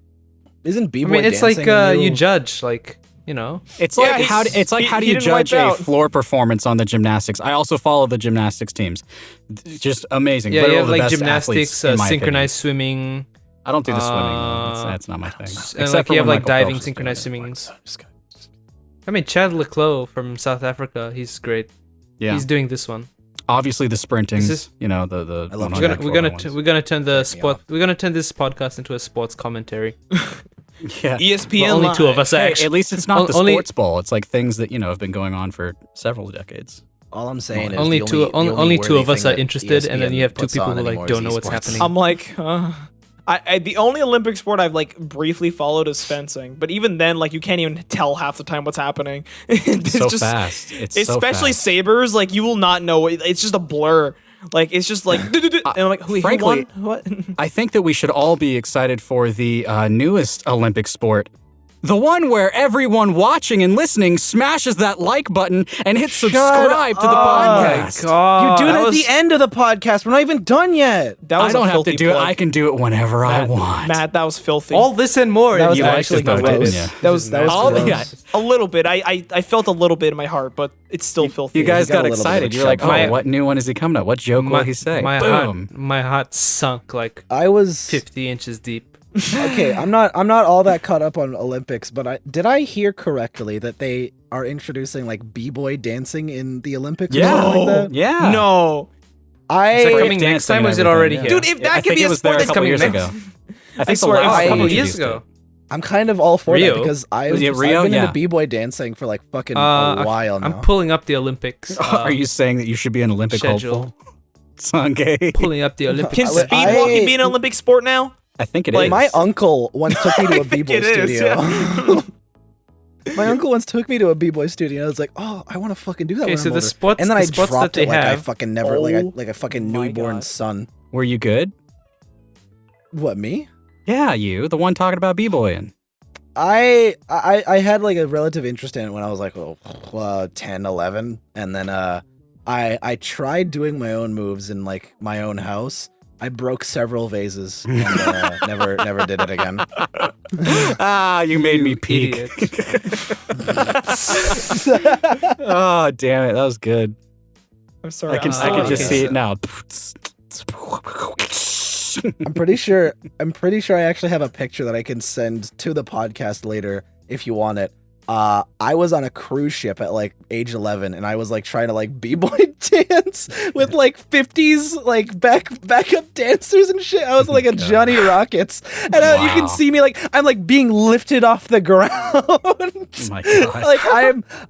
Isn't b-boy I mean, it's dancing like a new- you judge, like, you know. It's Yeah, like he's- how do he you didn't wipe judge a out. floor performance on the gymnastics? I also follow the gymnastics teams. Just amazing. Yeah, you Literally have the like best gymnastics, athletes, in my synchronized swimming, opinion. I don't do the swimming. Though. That's not my thing. and Except like for you have when like Michael diving, Phelps is doing synchronized it. swimmings. I mean, Chad Leclos from South Africa, he's great. Yeah. He's doing this one. Obviously the sprinting. This is- You know the. I love 100 We're gonna ones. we're gonna turn the Break me sport. off. We're gonna turn this podcast into a sports commentary. Yeah. ESPN Well, only Live. two of us are Hey, actually. at least it's not the only- sports ball. It's like things that have been going on for several decades. All I'm saying is Only the two. only Only two worthy of us thing are that interested, and then ESPN you have two puts people on who like anymore don't is know what's esports. happening. I'm like, I the only Olympic sport I've like briefly followed is fencing, but even then, like you can't even tell half the time what's happening. It's so just, fast. It's so especially fast. sabers. Like you will not know. It's just a blur. Like it's just like, and I'm like, who frankly, won? What? I think that we should all be excited for the newest Olympic sport. The one where everyone watching and listening smashes that like button and hits subscribe to the podcast. You do it that at was- the end of the podcast. We're not even done yet. That was I don't a have filthy to do it. plug. I can do it whenever I Matt, want. Matt, that was filthy. All this and more. That was You actually like this, gross. though, That was All the- gross. a little bit. I felt a little bit in my heart, but it's still filthy. You guys got a got little bit of excited. a You're like, chub. oh, what new one is he coming up? What joke will he say? My Boom. heart sunk like I was 50 inches deep. okay. I'm not all that caught up on Olympics, but did I hear correctly that they are introducing like b-boy dancing in the Olympics? Or Yeah. something like that? Yeah. No, Is that I coming next dancing time, or and is it already everything, here? dude, if I that could think be it a was sport there a that's couple coming years next. ago. I think the swear, it was last a a couple one years introduced it. ago. I'm kind of all for Rio? that because I've Rio? been Yeah. into b-boy dancing for like fucking a while now. I'm pulling up the Olympics. Are you saying that you should be an Olympic schedule. hopeful? Sankay. pulling up the Olympics? Can I- speedwalking be an Olympic sport now? I think it is. Like my uncle once took me to a b-boy it is, studio. yeah. My uncle once took me to a b-boy studio. And I was like, "Oh, I want to fucking do that." Okay, when so I'm the older. spots- and then the I spots that dropped they it like I have- fucking never, Oh like a fucking my newborn God. son. Were you good? What, me? Yeah, you, the one talking about b-boying. I had like a relative interest in it when I was like 10, 11, and then I tried doing my own moves in like my own house. I broke several vases and never did it again. You made me peek. Idiot. Oh, damn it. That was good. I'm sorry. I can okay, just see so- it now. I'm pretty sure I actually have a picture that I can send to the podcast later if you want it. I was on a cruise ship at like age 11 and I was like trying to like b-boy dance with like 50s like backup dancers and shit. I was like a Johnny Rockets and you can Wow. see me like I'm like being lifted off the ground. Oh my God. Like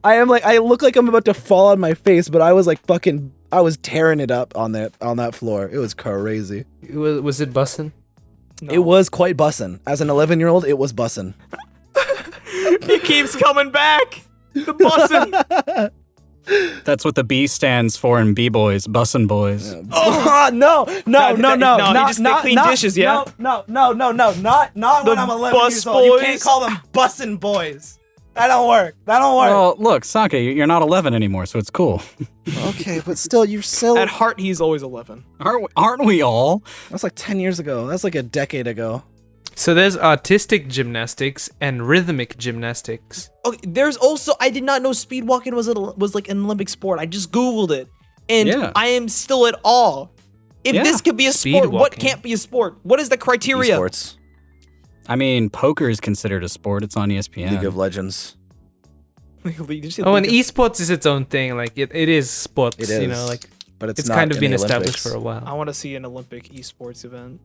I am like I look like I'm about to fall on my face, but I was like I was tearing it up on that floor. It was crazy. Was it bussin'? No. It was quite bussin'. As an 11-year-old, it was bussin'. He keeps coming back. The bussin'. That's what the B stands for in B-boys, bussin' boys. Oh, no, he just- they clean dishes, yeah? No, not The when I'm 11 bus years old. You can't boys? call them bussin' boys. That don't work. Well, look, Sankay, you're not 11 anymore, so it's cool. Okay, but still, you're still. At heart, he's always 11. Aren't we all? That's like 10 years ago. That's like a decade ago. So there's artistic gymnastics and rhythmic gymnastics. Okay, there's also I did not know speed walking was like an Olympic sport. I just googled it, and Yeah. I am still at awe. If Yeah. this could be a Speed sport, what walking. can't be a sport? What is the criteria? Esports, I mean, poker is considered a sport. It's on ESPN. League of Legends. Did you say Oh, and League of- esports is its own thing. Like it is sports. It You is. know, like But it's it's not kind of in been the established Olympics. for a while. I want to see an Olympic esports event.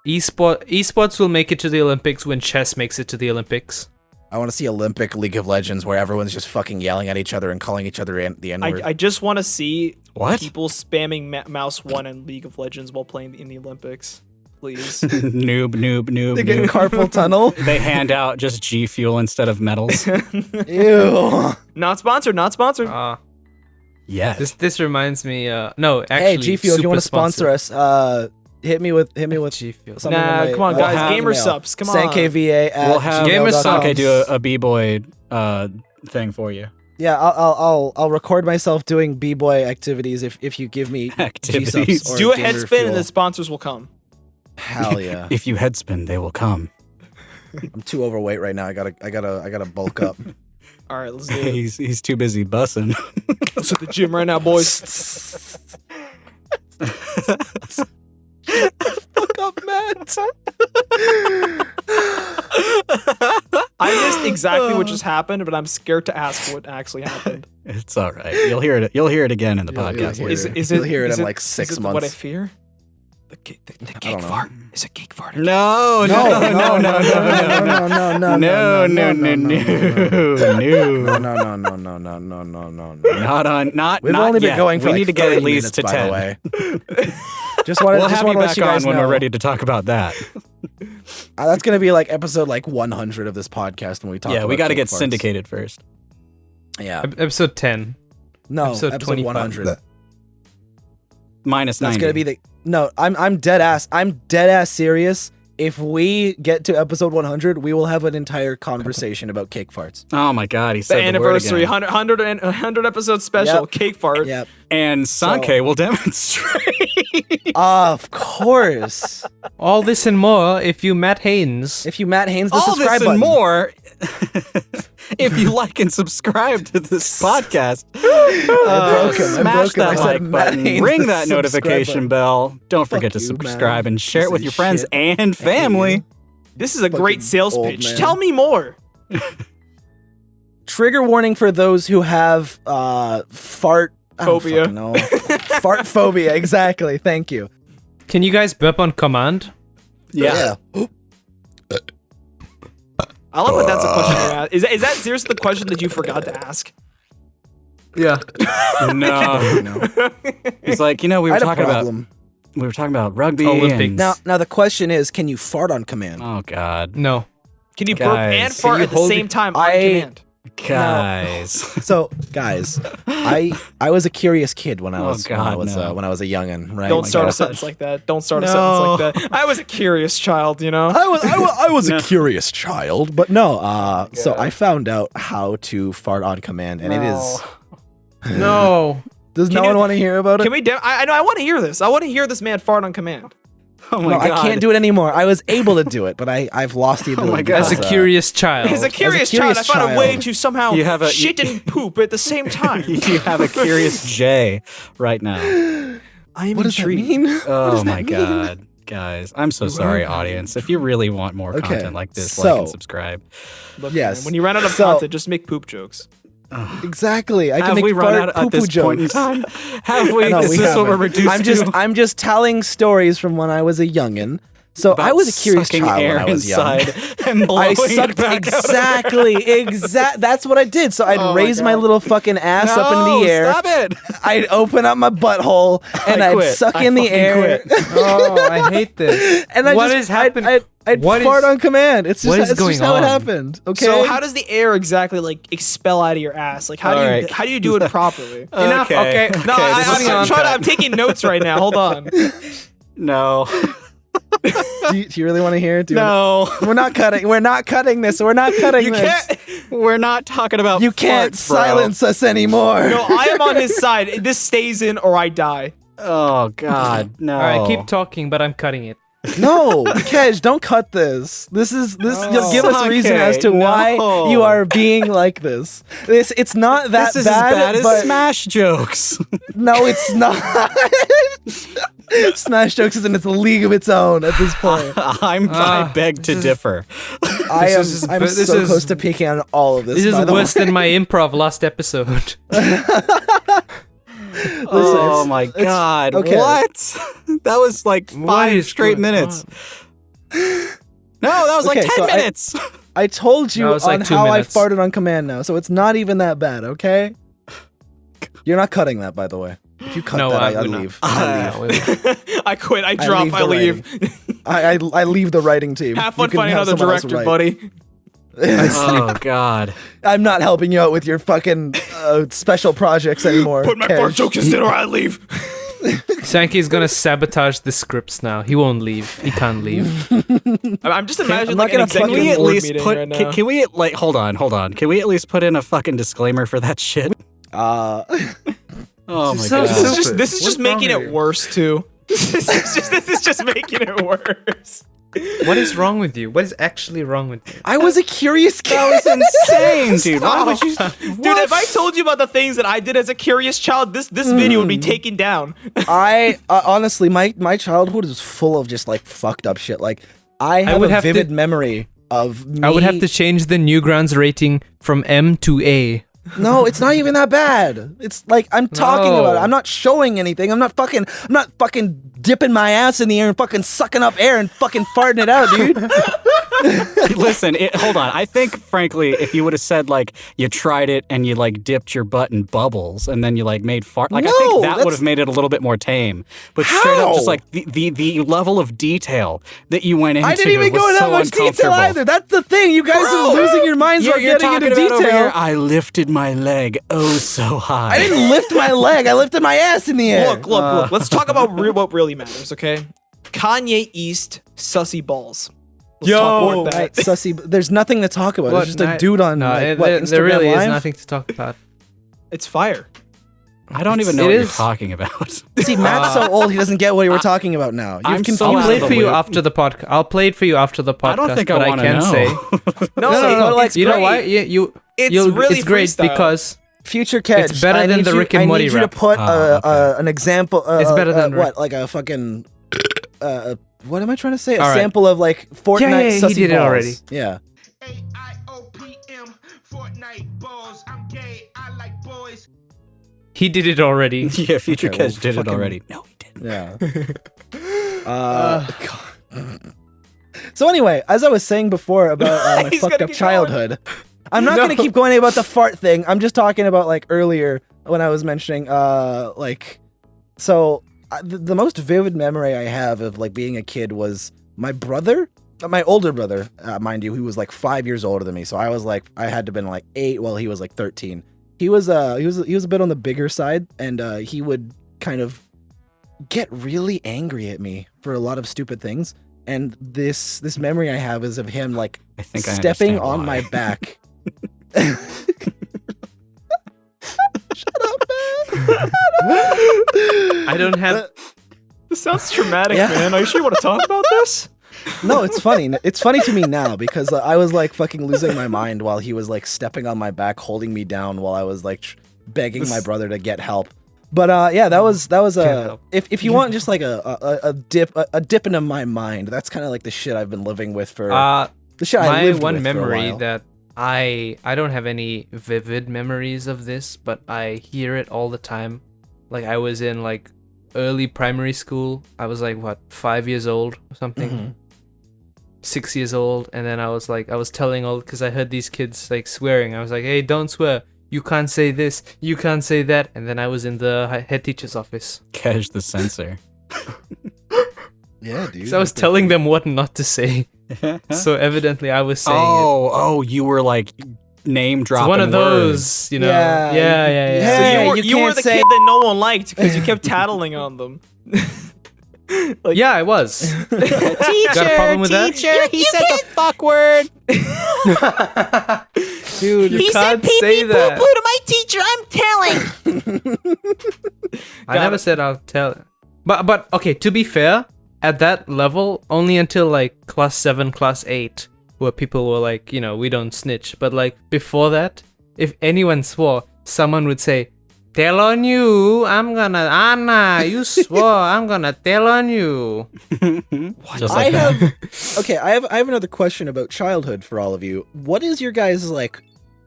Esports will make it to the Olympics when chess makes it to the Olympics. I want to see Olympic League of Legends where everyone's just fucking yelling at each other and calling each other the N-word. I just want to see What? people spamming mouse 1 in League of Legends while playing in the Olympics. Please. noob. They get carpal tunnel. They hand out just G Fuel instead of medals. Ew. Not sponsored. Not sponsored. Yes. This reminds me. No, actually, Hey, G Fuel, if you super want to sponsor us, hit me with G Fuel. something Nah, in my, come on, uh, guys. Gamer email. subs. Come on. SankayyVA at We'll have Gamer gmail.com. Sankay do a B-boy thing for you. Yeah, I'll record myself doing b-boy activities if you give me Activities. G-subs or Do a gamer head spin fuel. and the sponsors will come. Hell yeah. If you headspin, they will come. I'm too overweight right now. I gotta bulk up. All right, let's do it. He's too busy bussing. Let's hit the gym right now, boys. Fuck up, Matt. I missed exactly what just happened, but I'm scared to ask what actually happened. It's all right. You'll hear it. You'll hear it again in the podcast. You'll hear it in like 6 is it months. What I fear? The cake fart. Is it cake fart? No. Not We've only been yet. going for we like need to get at 30 least to minutes, by the 10. way. We'll have you back on when we're ready to talk about that. That's gonna be like episode like 100 of this podcast when we talk. Yeah, we got to cake get farts. syndicated first. Yeah. Episode 10. No, episode episode 25. 100. Minus 90. That's gonna be the no. I'm dead ass. I'm dead ass serious. If we get to episode 100, we will have an entire conversation about cake farts. Oh my God, he The said anniversary, the word again. 100 episode special, Yep. cake fart. Yep. And SankayyVA will demonstrate. Of course. All this and more if you Matt Haynes. If you Matt Haynes the All subscribe this button. and more. If you like and subscribe to this podcast, broke him. I smash broke him. I that said like Matt button, Haynes, ring the that subscribe notification button. bell. Don't forget to you, subscribe man. and share it Piece with of your friends shit. and I hate family. you. This is a great Fucking sales old pitch. man. Tell me more. Trigger warning for those who have fart Phobia. No. Fart phobia. Exactly. Thank you. Can you guys burp on command? Yeah. I love that that's a question you asked. Is that seriously the question that you forgot to ask? Yeah. No. No. He's like, we I were had a talking about problem. rugby. Olympics. And, Now the question is, can you fart on command? oh God, No. Can you burp Guys, and can fart you at the hold same it- time on I- command? guys. So, guys, I was a curious kid when I Oh, was God, no. when I was a youngin', right? Don't My start God. a sentence like that. Don't start a No. sentence like that. I was a curious child, you know? I was No. a curious child, but no. So I found out how to fart on command, and it is. No. Does no Can one you- want to hear about it? Can we? I know. I want to hear this. I want to hear this man fart on command. Oh my No, God, I can't do it anymore. I was able to do it, but I've lost the ability. my God. As a because, curious child. As a curious curious child, I found a way child. to somehow You have a- shit and poop at the same time. You have a curious J right now. I am what does that intrigued. mean? Oh my God, guys, I'm so sorry, audience. If you really want more Okay, content like this, so- like and subscribe. Look, Yes. man, when you run out of So- content, just make poop jokes. Exactly. I can Have make we run fart out at poo-poo this point in jokes. time? Have we? No, Is we this what we're haven't. reduced to? I'm just telling stories from when I was a youngin'. So I About was a curious sucking child air when I was young. inside and blowing I it sucked back exactly. That's what I did. So I'd Oh my raise my God. little fucking ass up in No, the air. Stop it! I'd open up my butthole and I I'd quit. suck I in the fucking air. quit. Oh, I hate this. And I What just, is happening? I'd What fart is- on command. It's just, what is it's going just how it on? happened. Okay. So how does the air exactly like expel out of your ass? Like how do you Alright. how do you do it properly? Enough. Okay. No, this is I'm uncut. I'm taking notes right now. Hold on. No. do you really want to hear? Do you No. We're not cutting. We're not cutting this. We're not cutting You this. can't. We're not talking about You can't farts, bro. silence us anymore. No, I am on his side. This stays in or I die. Oh God, no. All right, keep talking, but I'm cutting it. No, Kej, don't cut this. This you'll give us a reason as to SankayyVA, why no. you are being like this. It's not that This is bad, as bad as but Smash jokes. no, it's not. Smash Jokes is in its league of its own at this point. I beg to differ. I am is- I'm this so is- close to peeking on all of this. This is by the worse way. than my improv last episode. Oh it's- my it's- God! okay. What? That was like What 5 is straight going minutes. No, that was like Okay, 10 so minutes. I told you No, it's like on 2 how minutes. I farted on command now, so it's not even that bad, okay? You're not cutting that, by the way. If you cut No, that, I'm I not. leave. I leave. I quit. I drop. I leave. I leave the writing team. Have You fun can finding have another someone else director, write. buddy. Oh God! I'm not helping you out with your fucking special projects anymore. Put my Kej. fart jokes in or I leave. Sankey's gonna sabotage the scripts now. He won't leave. He can't leave. I'm just imagining I'm like not an gonna Can we executive at board least meeting put? right now. Can we like hold on? Can we at least put in a fucking disclaimer for that shit? Oh my So God! This is just What's making wrong it with worse too. This is just making it worse. What is wrong with you? What is actually wrong with you? I was a curious kid. That was insane, dude. Why would you? Dude, if I told you about the things that I did as a curious child, this video would be taken down. I honestly, my childhood is full of just like fucked up shit. Like I have would a have to- vivid memory of me. I would have to change the Newgrounds rating from M to A. No, it's not even that bad. It's like I'm talking No. about it. I'm not showing anything. I'm not fucking dipping my ass in the air and fucking sucking up air and fucking farting it out, dude. Listen, hold on. I think, frankly, if you would have said like you tried it and you like dipped your butt in bubbles and then you like made fart, like I No, think that would that's- have made it a little bit more tame. But straight up, How? just like the level of detail that you went into, I didn't even was go into so that much detail uncomfortable. either. That's the thing. You guys are losing your minds You're on getting talking into about over detail. here. I lifted my leg so high. I didn't lift my leg. I lifted my ass in the air. Look. Let's talk about what really matters, okay? Kanye East sussy balls. Let's talk about Right, that. sussy. There's nothing to talk about. What? There's just a dude on No, like, what, there Instagram really Live? is nothing to talk about. It's fire. I don't even know It what you're is. talking about. See, Matt's so old he doesn't get what you were talking about now. You've I'm confused so I'll out play of it the for you loop. after the podcast. I'll play it for you after the podcast. I don't think but I want to can know. say. No, Like, it's you know great. why? You, It's you'll- really it's great freestyle. because Future Kedge. It's better I than need the you- Rick and Morty I need you to rap. put Okay. an example. It's better than what? Like a fucking. What am I trying to say? A All right. sample of like Fortnite Yeah, he sussy did it balls. already. Yeah. AIOPM, Fortnite balls. I'm gay, I like boys. he did it already. Yeah, Future Okay, well, Kedge did it fucking- already. No, he didn't. Yeah. God. So anyway, as I was saying before about my He's fucked gonna up keep childhood, I'm not gonna keep going about the fart thing. I'm just talking about like earlier when I was mentioning like so the most vivid memory I have of like being a kid was my brother, my older brother, mind you, who was like 5 years older than me. So I was like I had to been like 8 while he was like 13. He was a bit on the bigger side, and he would kind of get really angry at me for a lot of stupid things. And this memory I have is of him like I think I stepping understand on why. my back. I don't have. This sounds traumatic, Yeah. man. Are you sure you want to talk about this? No, it's funny. It's funny to me now because I was like fucking losing my mind while he was like stepping on my back, holding me down while I was like begging my brother to get help. But yeah, that was Can't a help. if you want just like a dip into my mind. That's kind of like the shit I've been living with for the shit I My lived one with for a memory while. that I don't have any vivid memories of this, but I hear it all the time. Like I was in like early primary school. I was like what 5 years old or something. Mhm. 6 years old, and then I was telling all because I heard these kids like swearing. I was like, hey, don't swear. You can't say this. You can't say that. And then I was in the head teacher's office. Kedge the censor. Yeah, dude. So I was telling them what not to say. So evidently I was saying it. Oh, you were like name It's dropping one of those. those, you know. Yeah, Yeah. Hey, So you you were can't the say- kid that no one liked because you kept tattling on them. Yeah, I was. Teacher, Got a problem with that? teacher, he said the fuck word. Dude, you can't say that. to my teacher. I'm telling. I never said I'll tell. But okay, to be fair, at that level, only until like class 7, class 8, where people were like, you know, we don't snitch. But like before that, if anyone swore, someone would say, tell on you, Anna, you swore, I'm gonna tell on you. Just I like that. have I have another question about childhood for all of you. What is your guys' like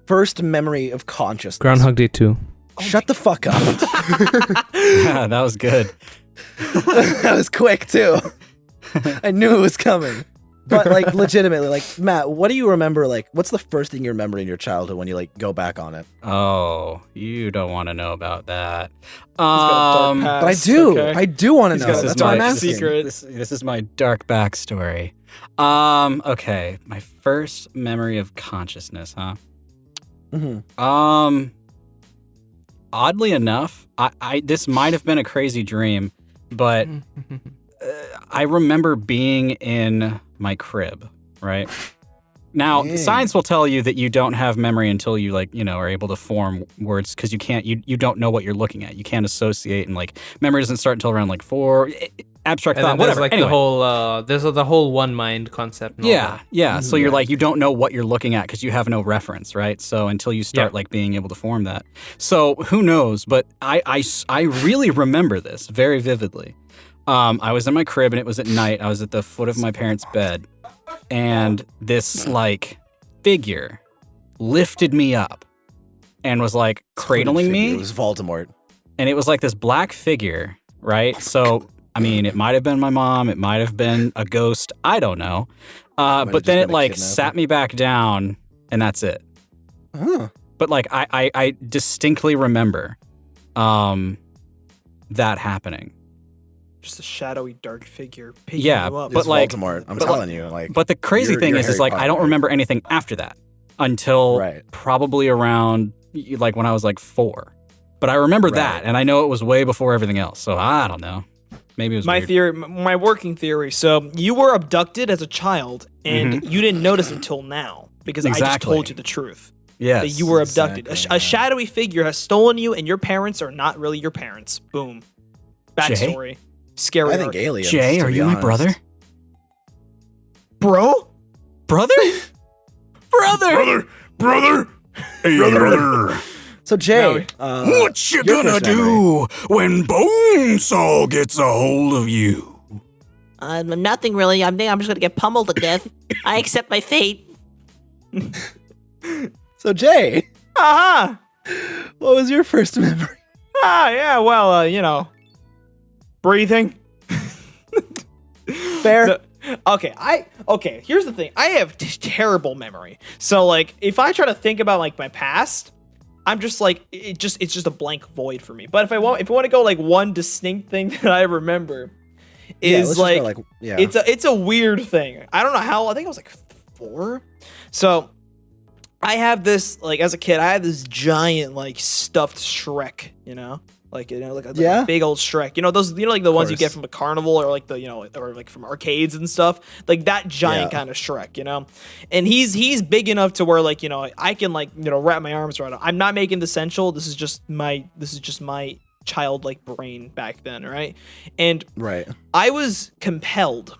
first memory of consciousness? Groundhog Day 2. Shut the fuck up. Yeah, that was good. That was quick too. I knew it was coming. But like legitimately, like Matt, what do you remember? Like, what's the first thing you remember in your childhood when you like go back on it? Oh, you don't want to know about that. He's got a dark But I past, do. okay? I do want to He's know. got a That's why I'm dark asking. secret. This is my dark backstory. Okay, my first memory of consciousness, huh? Mhm. Oddly enough, I this might have been a crazy dream, but I remember being in my crib, right? Now, Dang. science will tell you that you don't have memory until you like, you know, are able to form words because you don't know what you're looking at. You can't associate, and like memory doesn't start until around like 4. abstract And thought, then there's whatever. like Anyway. the whole there's the whole one mind concept. And all Yeah, that. yeah. So you're like, you don't know what you're looking at because you have no reference, right? So until you start Yeah. like being able to form that. So who knows? But I really remember this very vividly. I was in my crib and it was at night. I was at the foot of my parents' bed, and this like figure lifted me up and was like cradling me. It was Voldemort. And it was like this black figure, right? So, I mean, it might have been my mom. It might have been a ghost. I don't know. have But then just it been a like kidnapping. sat me back down, and that's it. Huh. But like, I distinctly remember that happening. Just a shadowy, dark figure picking Yeah, you up. but It's like- Voldemort. I'm but telling you, like. But the crazy You're- thing you're is Harry like, I Potter, don't right? remember anything after that until Right. probably around like when I was like 4. But I remember that, Right. and I know it was way before everything else. So I don't know. Maybe it was My weird. theory, my working theory. So you were abducted as a child, and you didn't notice until now because I just Exactly. told you the truth. Yes. That you were abducted. Exactly, A shadowy figure has stolen you, and your parents are not really your parents. Boom. Backstory. Scary. I think arc. aliens. Jay, to are be you my honest. brother? Bro? Brother? Brother? Brother. Hey, brother. So Jay, What you your gonna first memory. do when Bonesaw gets a hold of you? Nothing really. I'm just gonna get pummeled to death. I accept my fate. So Jay, Uh-huh. what was your first memory? Yeah, well, breathing. Fair. Okay, here's the thing. I have terrible memory. So like if I try to think about like my past, I'm just like it's just a blank void for me. But if I want to go like one distinct thing that I remember Yeah, is let's just like, go, yeah. it's a weird thing. I don't know how. I think I was like 4. So I have this like as a kid, I had this giant like stuffed Shrek, like a Yeah? big old Shrek. Those like the ones you get course. from a carnival or like the or like from arcades and stuff. Like that giant Yeah. kind of Shrek, And he's big enough to where like I can like wrap my arms around him. I'm not making this essential. This is just my childlike brain back then, right? And Right. I was compelled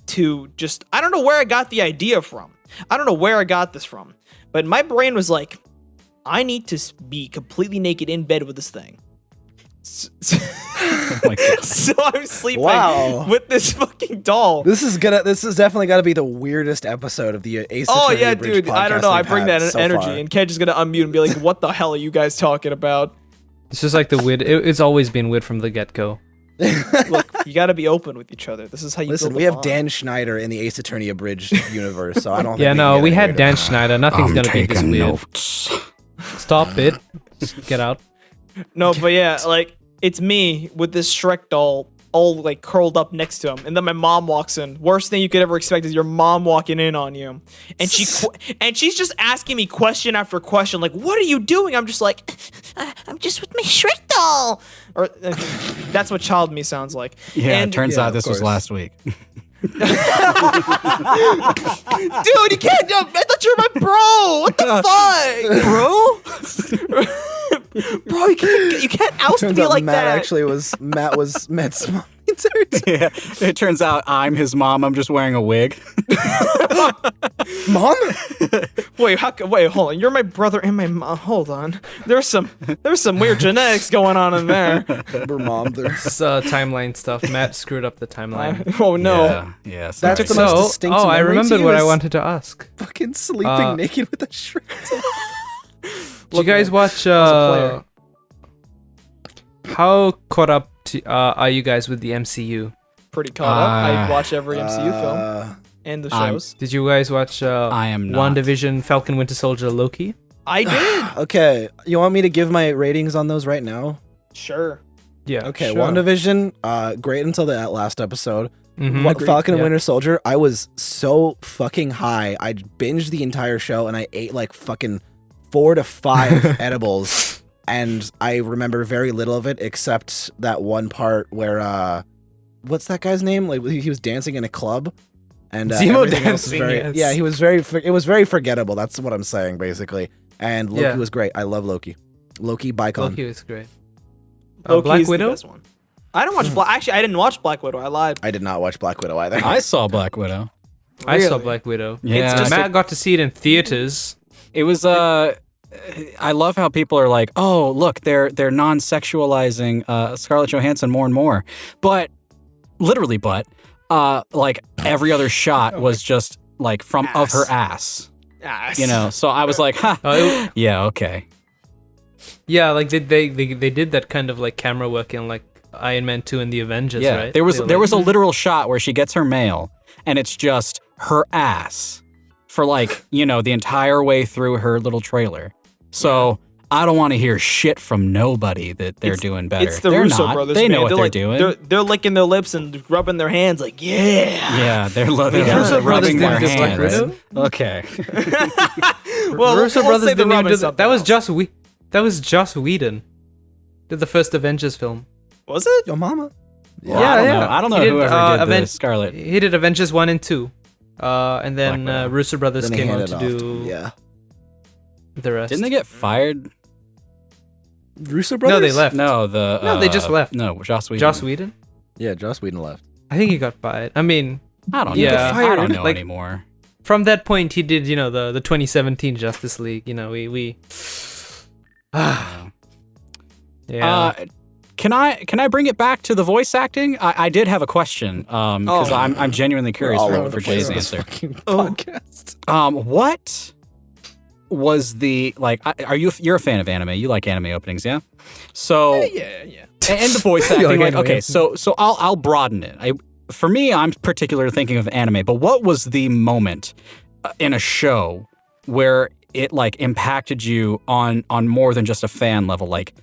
to I don't know where I got the idea from. I don't know where I got this from. But my brain was like, I need to be completely naked in bed with this thing. Oh my God. So I'm sleeping Wow. with this fucking doll. This is definitely gotta be the weirdest episode of the Ace Oh Attorney yeah, Abridged dude. I don't podcast know. I we've bring had that so energy, far. and Kedge is gonna unmute and be like, "What the hell are you guys talking about?" It's just like the weird. It's always been weird from the get go. Look, you got to be open with each other. This is how you. Listen, build a we have bond. Dan Schneider in the Ace Attorney Abridged universe, so I don't. Yeah, think no, can we get had weird Dan about Schneider. Nothing's gonna be this weird. notes. Stop it. Get out. No, but yeah, like it's me with this Shrek doll all like curled up next to him, and then my mom walks in. Worst thing you could ever expect is your mom walking in on you, and she's just asking me question after question, like, "What are you doing?" I'm just like, I'm just with my Shrek doll. or that's what child me sounds like. Yeah, and, it turns yeah, out of this was course. last week. dude, you can't. I thought you were my bro. What the fuck, bro? Bro, you can't oust Turns me out like Matt that. actually was Medz mom. Yeah, it turns out I'm his mom. I'm just wearing a wig. Mom? Wait, hold on. You're my brother and my mom. Hold on. There's some weird genetics going on in there. We're mom. It's timeline stuff. Matt screwed up the timeline. Oh no. Yeah. That's Sorry. the most distinct I memory to remembered you what I is wanted to ask. Fucking sleeping naked with a Shrek. Did you guys watch? player. How caught up are you guys with the MCU? Pretty caught up. I watch every MCU film and the I'm- shows. Did you guys watch? I am not. WandaVision, Falcon, Winter Soldier, Loki. I did. Okay, you want me to give my ratings on those right now? Sure. Yeah. Okay, sure. WandaVision, great until that last episode. Mhm. What, Falcon and Yeah. Winter Soldier, I was so fucking high. I binged the entire show and I ate like fucking 4 to 5 edibles. And I remember very little of it except that one part where, what's that guy's name? Like he was dancing in a club. And Zemo everything else was dancing, very, yes. yeah, he was it was very forgettable. That's what I'm saying, basically. And Loki Yeah. was great. I love Loki. Loki, Bicon. Loki was great. Loki's Black the Widow. best one. I didn't watch Actually, I didn't watch Black Widow. I lied. I did not watch Black Widow either. I saw Black Widow. I saw Really? Black Widow. Yeah. Matt got to see it in theaters. It was I love how people are like, "Oh, look, they're non-sexualizing Scarlett Johansson more and more." But literally like every other shot was just like of her ass. Ass. You know. So I was like, "Ha. Yeah, okay." Yeah, like they did that kind of like camera work in like Iron Man 2 and the Avengers, Yeah. right? There was They were there like- was a literal shot where she gets her mail and it's just her ass for like, the entire way through her little trailer. So I don't want to hear shit from nobody that they're doing better. It's the they're Russo not. brothers. They man. know what they're like, doing. They're licking their lips and rubbing their hands like, yeah. Yeah, they're Russo brothers rubbing their didn't do Black hands. Widow? Okay. Well, Russo we'll brothers say they're didn't even rubbing do that. something That was else. Joss Whedon. Did the first Avengers film. Was it? Your mama. Well, I don't know He did, whoever did the Aven- Scarlet. He did Avengers 1 and 2. And then Black Widow. Russo brothers Then he came on handed to off do yeah. the rest. Didn't they get fired? Russo No, brothers? they left. No, they just left. No, Joss Whedon. Joss Whedon? Yeah, Joss Whedon left. I think he got fired. I mean, I don't know. Yeah. I don't know Like- anymore. from that point, he did, the 2017 Justice League. We. Yeah. Can I bring it back to the voice acting? I did have a question because I'm genuinely curious all for, over for the place Jay's in this answer. fucking podcast. What was the you're a fan of anime? You like anime openings, yeah? So Yeah. and the voice You acting, like like anime. okay, so I'll broaden it. For me, I'm particularly thinking of anime, but what was the moment in a show where it like impacted you on more than just a fan level, like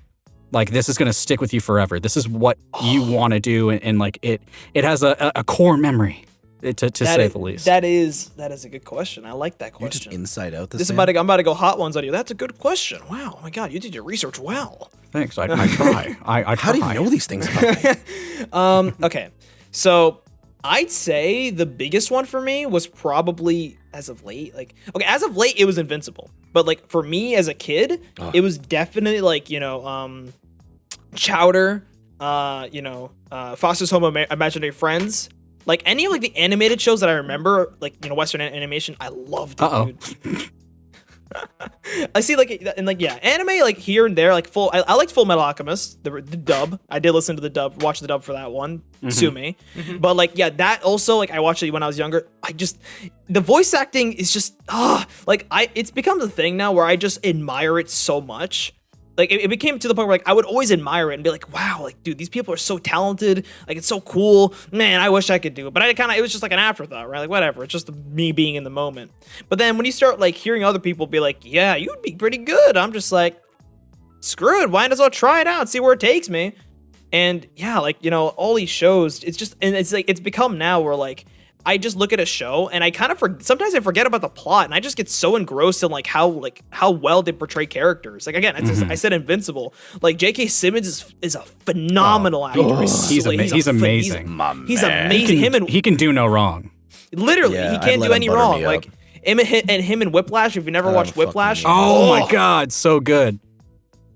this is gonna stick with you forever. This is what you want to do, and like it has a core memory, to say the least. That is a good question. I like that You're just question. inside out. I'm about to go hot ones on you. That's a good question. Wow. Oh my God, you did your research well. Thanks. I try. I try. How do you know these things about me? Okay. So I'd say the biggest one for me was probably as of late. As of late, it was Invincible. But like for me as a kid, it was definitely like, Chowder, Foster's Home Imaginary Friends. Like any of like the animated shows that I remember, like, Western animation, I loved it, dude. I see anime like here and there, like I liked Full Metal Alchemist, the dub. I did listen to the dub, watch the dub for that one. Sue me. But that also, like I watched it when I was younger. The voice acting is just it's become the thing now where I just admire it so much. Like it became to the point where like I would always admire it and be like, wow, like dude, these people are so talented. Like it's so cool. Man, I wish I could do it. But it was just like an afterthought, right? Like whatever. It's just me being in the moment. But then when you start like hearing other people be like, yeah, you'd be pretty good. I'm just like, screw it. Why not as well try it out and see where it takes me? And yeah, all these shows, it's become now where like I just look at a show and I kind of sometimes I forget about the plot and I just get so engrossed in how well they portray characters. Like again, I said Invincible. Like J.K. Simmons is a phenomenal actor. He's amazing. He's amazing. He can do no wrong. Literally, Yeah, he I'd can't let do him any butter wrong. me Like up. him and Whiplash. If you never watched fucking Whiplash, Oh my God, so good.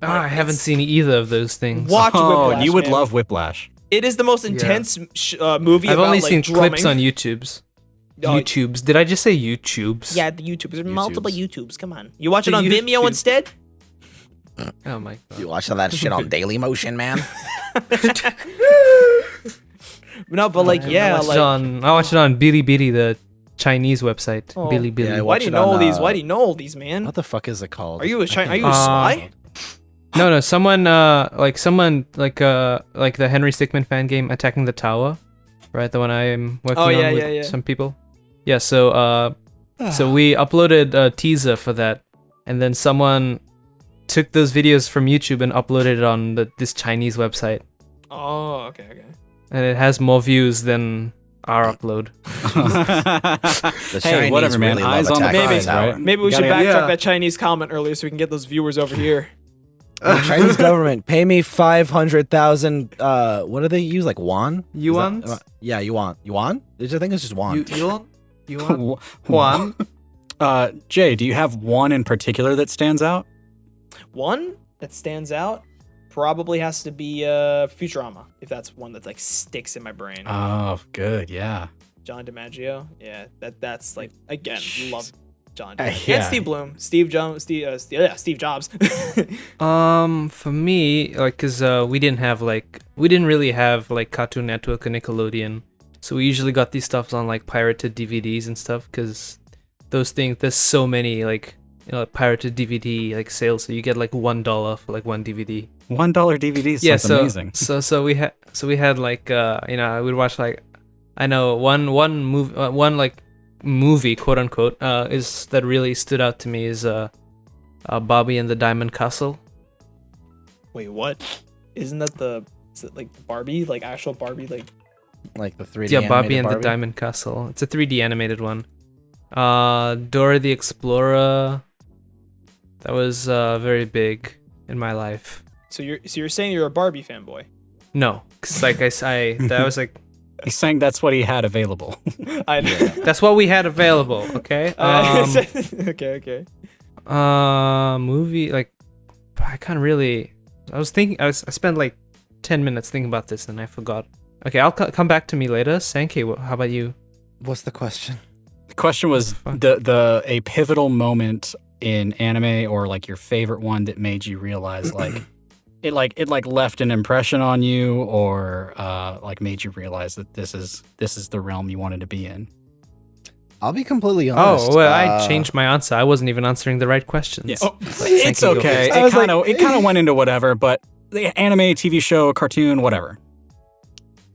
I haven't seen either of those things. watch Oh, Whiplash. you would man. love Whiplash. It is the most intense movie. I've about, only like, seen drumming. clips on YouTubes. Oh, YouTubes. Did I just say YouTubes? Yeah, the YouTubes. There's multiple YouTubes. Come on. You watch it The on Vimeo YouTube. instead? Oh my God. You watch all that shit on Daily Motion, man? No, but like I watched it on Bilibili, the Chinese website. Oh. Bilibili. Yeah, I why watch do you it know all on, these? Why do you know all these, man? What the fuck is it called? Are you a I can't- spy? No, someone like the Henry Stickmin fan game Attacking the Tower, right? The one I'm working Oh, yeah, on with yeah, yeah. some people. Yeah, so we uploaded a teaser for that, and then someone took those videos from YouTube and uploaded it on this Chinese website, Oh, okay. and it has more views than our upload. The Hey, Chinese whatever, man. really love Eyes on the Attack on prize, Tower. right? Maybe we should Gotta- backtrack that Chinese comment earlier so we can get those viewers over here. The Chinese government, pay me 500,000. What do they use? Like yuan? Yuans? Is that- yeah, yuan. Yuan? I think it's just yuan. Juan? Jay, do you have one in particular that stands out? One that stands out, probably has to be Futurama, if that's one that's like sticks in my brain. Oh, good. Yeah. John DiMaggio. Yeah, that's like again, love John. Yeah. And Steve Bloom, Steve Jobs. For me, like, cause we didn't really have like Cartoon Network or Nickelodeon, so we usually got these stuffs on like pirated DVDs and stuff. Cause those things, there's so many like pirated DVD like sales, so you get like $1 for like one DVD. $1 DVDs. Yeah, so amazing. So we had like I would watch like I know one movie quote unquote is that really stood out to me is Bobby and the Diamond Castle. Wait, what? Isn't that is it like Barbie, like actual Barbie, Like the 3D. Yeah, Bobby animated and the Diamond Castle. It's a 3D animated one. Dora the Explorer. That was very big in my life. So you're saying you're a Barbie fanboy? No, cause like that was like He's saying that's what he had available. I know. that's what we had available. Okay. Okay. Movie like I can't really. I spent like 10 minutes thinking about this and I forgot. Okay, I'll come back to me later. Sankay, how about you? What's the question? The question was a pivotal moment in anime, or like your favorite one that made you realize like it left an impression on you, or like made you realize that this is the realm you wanted to be in. I'll be completely honest. Oh well, I changed my answer. I wasn't even answering the right questions. Yeah. It's okay. It kind of went into whatever, but the anime, TV show, cartoon, whatever.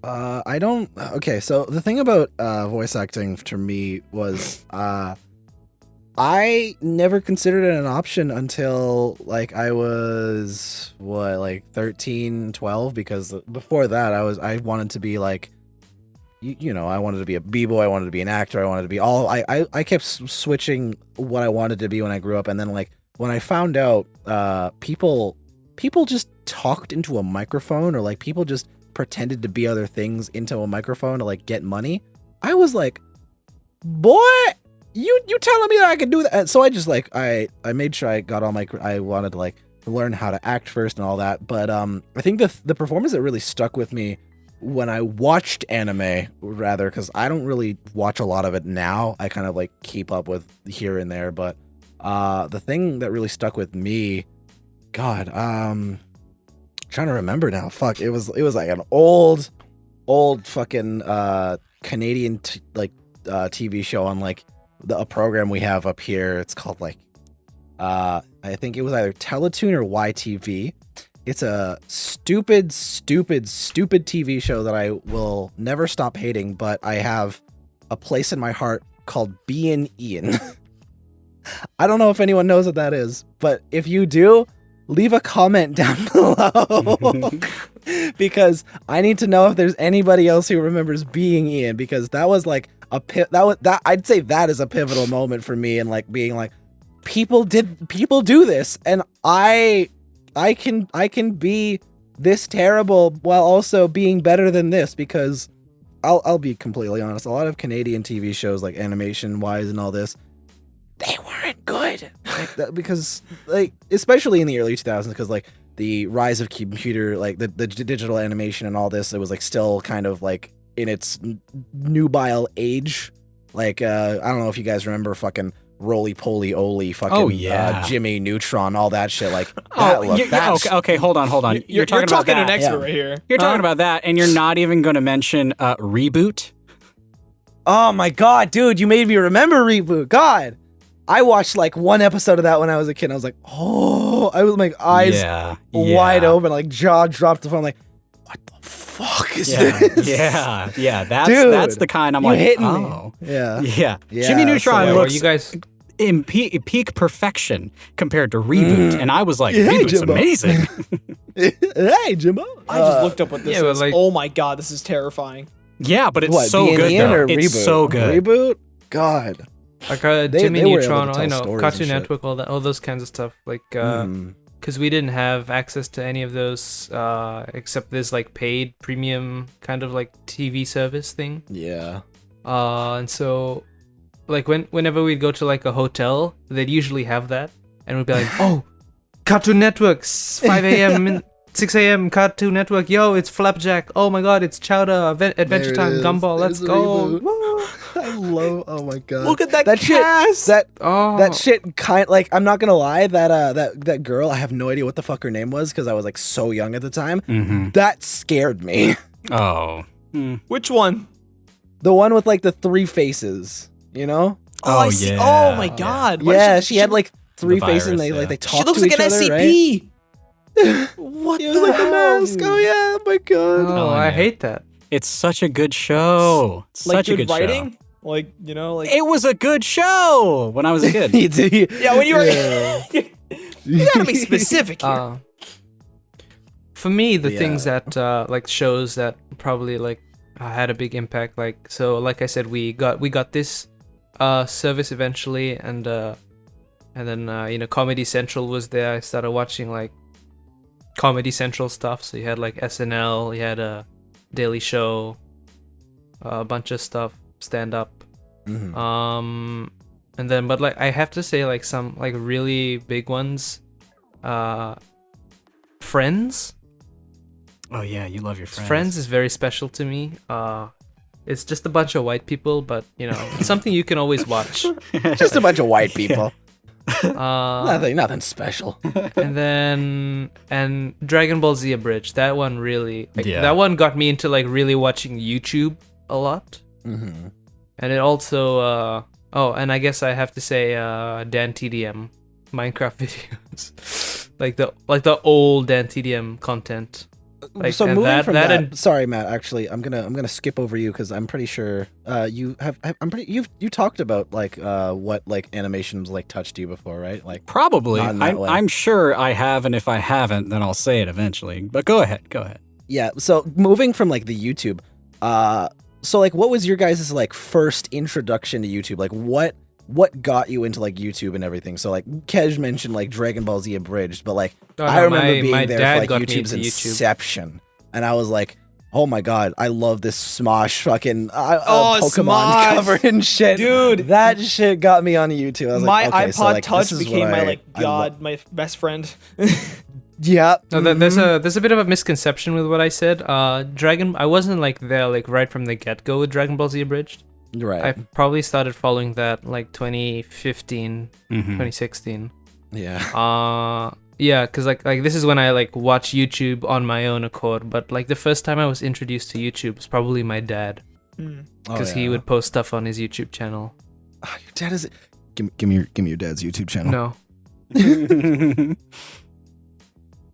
I don't. Okay, so the thing about voice acting for me was I never considered it an option until like I was 13, 12, because before that I wanted to be like I wanted to be a b-boy, I wanted to be an actor, I wanted to be all I kept switching what I wanted to be when I grew up, and then like when I found out people just talked into a microphone, or like people just pretended to be other things into a microphone to like get money, I was like, boy, you telling me that I could do that? So I just like I made sure I got all I wanted to like learn how to act first and all that. But I think the performance that really stuck with me when I watched anime, rather, because I don't really watch a lot of it now, I kind of like keep up with here and there, but the thing that really stuck with me, God, trying to remember now. Fuck, it was like an old fucking Canadian TV show on like a program we have up here. It's called like I think it was either Teletoon or YTV. It's a stupid TV show that I will never stop hating, but I have a place in my heart called Bein' Ian. I don't know if anyone knows what that is, but if you do, leave a comment down below because I need to know if there's anybody else who remembers Being Ian, because that was like I'd say that is a pivotal moment for me, and like being like, people do this, and I can be this terrible while also being better than this, because I'll be completely honest, a lot of Canadian TV shows, like animation wise and all this, they weren't good, like that, because like especially in the early 2000s, because like the rise of computer, like the digital animation and all this, it was like still kind of like in its nubile age. Like I don't know if you guys remember fucking Roly Poly Oly, fucking Jimmy Neutron, all that shit. Like okay, hold on. You're talking about that. An expert right here. You're talking about that, and you're not even going to mention Reboot. Oh my god, dude, you made me remember Reboot. God, I watched like one episode of that when I was a kid. And I was like, oh, I was like eyes wide open, like jaw dropped the phone, like, what the fuck is this? Yeah. That's the kind I'm like, oh, me. Yeah. Jimmy Neutron looks you guys in peak perfection compared to Reboot, and I was like, Reboot's Jimbo. amazing. Hey, Jimbo. I just looked up what this is. like, oh my god, this is terrifying. Yeah, but it's What, so Being good Ian though. or It's Reboot? so good. Reboot? God. like they Jimmy were able Neutron, to tell stories Cartoon and shit. Network, all those kinds of stuff. Like because we didn't have access to any of those except this like paid premium kind of like TV service thing. Yeah. And so like whenever we'd go to like a hotel, they'd usually have that, and we'd be like, oh, Cartoon Network's 5 a.m. 6 a.m. Cartoon Network. Yo, it's Flapjack. Oh my God, it's Chowder. Adventure Time. Gumball. Let's go. I love. Oh my god. Look at that cast. cast. That shit kind like I'm not gonna lie that girl, I have no idea what the fuck her name was because I was like so young at the time. That scared me. Oh. Which one? The one with like the 3 faces, you know? Oh, I see. Oh my god. What Yeah, is she had like 3 The faces and virus, they yeah. talk she looks to like each an other, SCP. right? What It the was like the hell? mask. Oh yeah, oh my god. Oh, telling I you. hate that. It's such a good show. Like Such a good writing? show. Like, you know, like It was a good show when I was a kid. yeah, when you were Yeah. you gotta be specific here. For me, the Yeah. things that like shows that probably like had a big impact. Like so, like I said, we got this service eventually, and then you know, Comedy Central was there. I started watching like Comedy Central stuff. So you had like SNL, you had a Daily Show, a bunch of stuff, stand up. And then, but like I have to say, like some like really big ones, Friends. Oh yeah, you love your friends. Friends is very special to me. It's just a bunch of white people, but you know, it's something you can always watch. Just a bunch of white people. Uh, Nothing special. and Dragon Ball Z Abridged. That one really, like, Yeah. that one got me into like really watching YouTube a lot. Mm-hmm. And it also, and I guess I have to say, Dan TDM Minecraft videos, like the old Dan TDM content. Like, So and moving from that, and- sorry, Matt. Actually, I'm gonna skip over you because I'm pretty sure you talked about like what like animations like touched you before, right? Like Probably. Not in that way. I'm sure I have, and if I haven't, then I'll say it eventually. But go ahead. yeah. So moving from like the YouTube, so like what was your guys' like first introduction to YouTube? Like what got you into like YouTube and everything? So like Kej mentioned like Dragon Ball Z Abridged, but like Oh, I no, remember my being there dad for like got me YouTube's into YouTube. inception, and I was like, oh my god, I love this Smosh fucking Oh, Pokemon Smosh. cover and shit, Dude. That shit got me on YouTube. I was My like, okay, iPod so, like, Touch this is became what my I- like I lo- god, my best friend. Yeah. No, there's a bit of a misconception with what I said. I wasn't like there like right from the get go with Dragon Ball Z Abridged. Right. I probably started following that like 2015, Mhm. 2016. Yeah. Yeah, cause like this is when I like watch YouTube on my own accord. But like the first time I was introduced to YouTube was probably my dad, because he would post stuff on his YouTube channel. Oh, your dad is. Give me your dad's YouTube channel. No,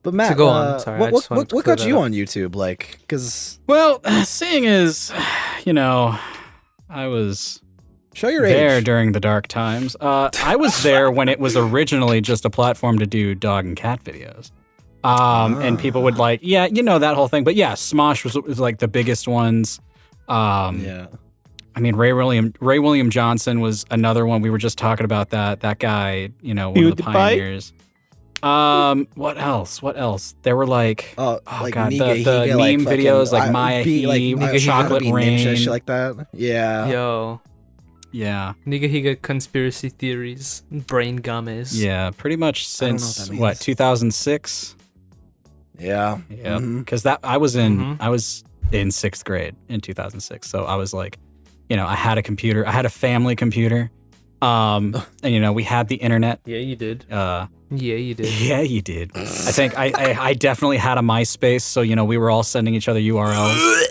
But Matt, So go on. Sorry, I just wanted what to what clear got that you up. on YouTube? Like, cause Well, seeing as, you know, I was show your there age. during the dark times. I was there when it was originally just a platform to do dog and cat videos. And people would like, yeah, you know, that whole thing. But yeah, Smosh was like the biggest ones. Yeah. I mean, Ray William Johnson was another one. We were just talking about that. That guy, you know, one of the PewDiePie? pioneers. What else? There were like, Oh, oh like god, Niga, the Higa, meme like, videos like fucking, Maya be, like, He, Niga, Higa, Chocolate be Rain. ninja, shit like that. Yeah. yo, Yeah, Nigga Higa conspiracy theories, brain gummies. yeah, pretty much I don't know what since that means. what 2006. Yeah. Yeah, Mhm. because I was in 6th grade in 2006, so I was like, you know, I had a computer, I had a family computer, and you know, we had the internet. Yeah, you did. Yeah, You did. you did. I think I definitely had a MySpace, so you know, we were all sending each other URLs.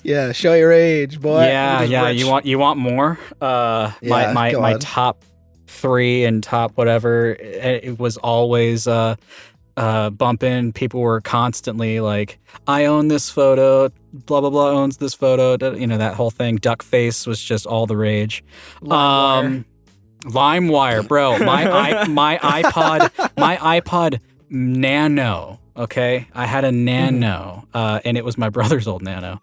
Yeah. Show your age, boy. Yeah. Rich. You want more? Yeah, My go my on. top 3 and top whatever. It was always bumping. People were constantly like, I own this photo. Blah blah blah owns this photo. You know, that whole thing. Duckface was just all the rage. LimeWire, bro. My iPod Nano. Okay, I had a Nano, and it was my brother's old Nano.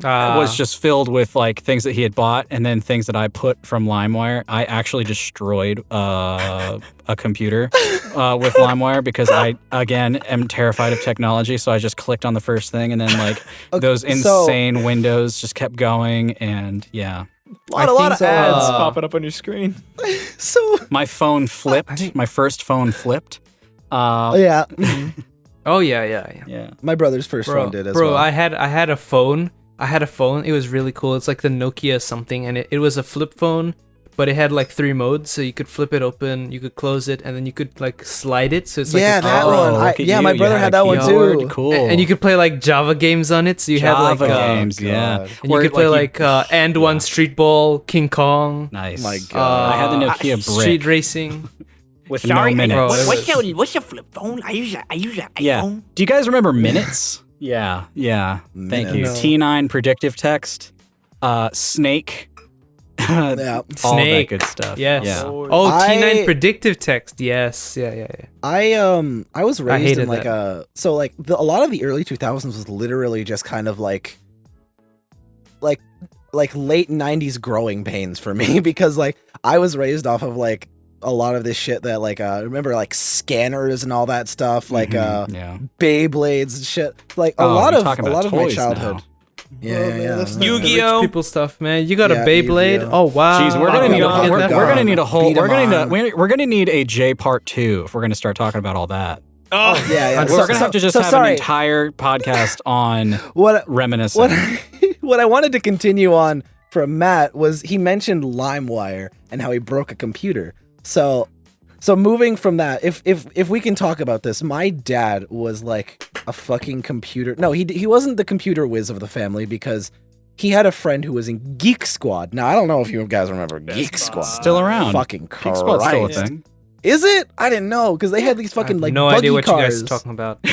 It was just filled with like things that he had bought, and then things that I put from LimeWire. I actually destroyed a computer with LimeWire because I again am terrified of technology. So I just clicked on the first thing, and then like those insane windows just kept going, and yeah. A lot of so, ads popping up on your screen. So My phone flipped. My first phone flipped. Yeah. Oh yeah. Yeah. My brother's first phone did as well. I had a phone. It was really cool. It's like the Nokia something, and it was a flip phone, but it had like 3 modes. So you could flip it open, you could close it, and then you could like slide it. So it's like Yeah, a that keyboard. one. look at you. My You brother had had a that one keyboard. too. Cool. And you could play like Java games on it. So you had like Java games, yeah. God. and you could play like And One, Street Ball, King Kong, Nice. My God. I had the Nokia brick. Street Racing. with Sorry, no minutes. Bro, what- it what's was- your flip phone? I use an Yeah. iPhone. Do you guys remember minutes? Yeah. Thank you. No. T9 predictive text, Snake, Yeah. all that Snake. good stuff. Yes. Yeah. Oh, I- T9 predictive text. Yes. Yeah. I was raised hated in like a lot of the early 2000s was literally just kind of like late 90s growing pains for me because like I was raised off of like a lot of this shit that like remember like scanners and all that stuff like Yeah. Beyblades and shit like a Oh, lot you're of talking about my toys childhood. now. Yeah. Yu-Gi-Oh! Rich people stuff, man. You got Yeah, a Beyblade. Yu-Gi-Oh. Oh wow. Jeez, we're gonna need a God. we're, God. we're gonna need a whole Beat 'em on. we're gonna need a J part 2 if we're gonna start talking about all that. Oh, Yeah. We're gonna have to just have an sorry. entire podcast on What reminiscing. what I wanted to continue on from Matt was he mentioned LimeWire and how he broke a computer. So moving from that, if we can talk about this, my dad was like a fucking computer. No, he wasn't the computer whiz of the family because he had a friend who was in Geek Squad. Now I don't know if you guys remember Geek Squad. Still around. Fucking Geek Christ. Squad's still a thing. Is it? I didn't know because they had these fucking I have like no buggy idea what cars. you guys are talking about.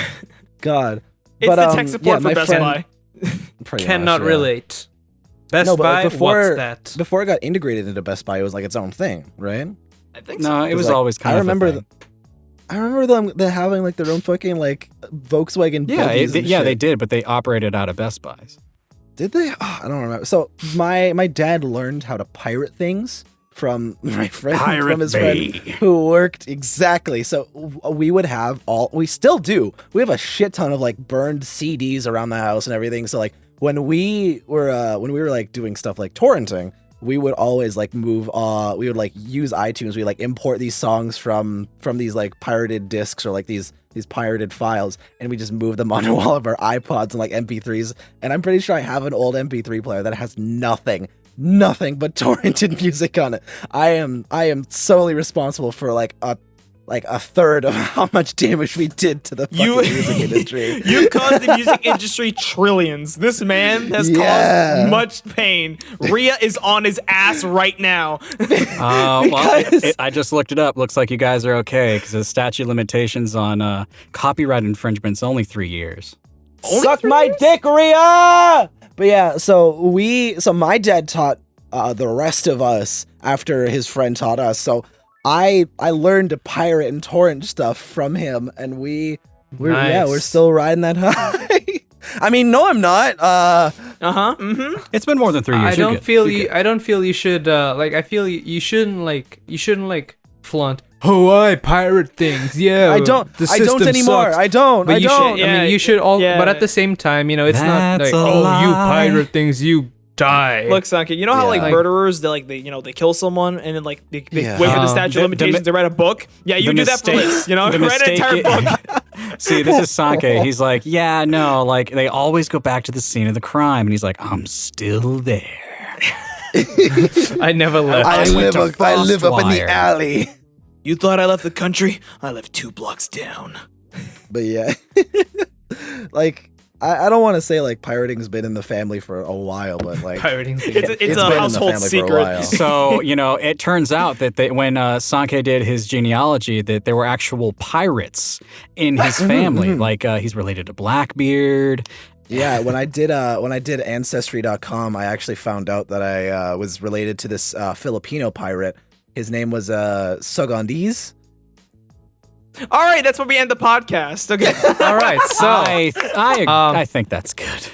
God, it's But, the tech support yeah, for my Best friend- Buy. pretty Cannot much, yeah. relate. Best No, but Buy. before- What's that? Before it got integrated into Best Buy, it was like its own thing, right? I think No, it was like, always kind I of remember a thing. I remember them having like their own fucking like Volkswagen. Yeah, buggies and yeah, shit. they did, but they operated out of Best Buys. Did they? Oh, I don't remember. So my dad learned how to pirate things from my friend, Pirate from his Bay. friend who worked exactly. So we would have we still do. We have a shit ton of like burned CDs around the house and everything. So like when we were like doing stuff like torrenting, we would always like move we would like use iTunes. We like import these songs from these like pirated discs or like these pirated files, and we just move them onto all of our iPods and like MP3s. And I'm pretty sure I have an old MP3 player that has nothing but torrented music on it. I am solely responsible for like a third of how much damage we did to the fucking music industry. You caused the music industry trillions. This man has Yeah. caused much pain. Rhea is on his ass right now. I just looked it up. Looks like you guys are okay because the statute of limitations on copyright infringement's only 3 years. Suck my dick, Rhea! But yeah, so my dad taught the rest of us after his friend taught us. So I learned to pirate and torrent stuff from him, and we're Nice. still riding that high. I mean, no, I'm not. It's been more than 3 years. I don't feel you should like. I feel you shouldn't flaunt. Oh, I pirate things. Yeah, I don't. The I don't system anymore. sucks." I don't. But I you don't. should. I mean, you should all. yeah. But at the same time, it's not That's like, a oh, you lie. pirate things, you die. Look, Sanka, you know how like Yeah. murderers, they kill someone and then like they Yeah. wait for the statute of The limitations to write a book. Yeah, you the do that for mistake- this. the Write an mistake entire book. See, this is Sanka. He's like, yeah, no, like they always go back to the scene of the crime, and he's like, I'm still there. I never left. I went live to up in the Frostwire. alley. You thought I left the country? I left 2 blocks down. But yeah, like I don't want to say like pirating's been in the family for a while, but like Pirating. It's It's a been in the household family for a secret. while. So, it turns out that when Sanke did his genealogy, that there were actual pirates in his family. Like he's related to Blackbeard. Yeah, when I did Ancestry.com, I actually found out that I was related to this Filipino pirate. His name was Sogondiz. All right, that's where we end the podcast. Okay. All right, so I think that's good.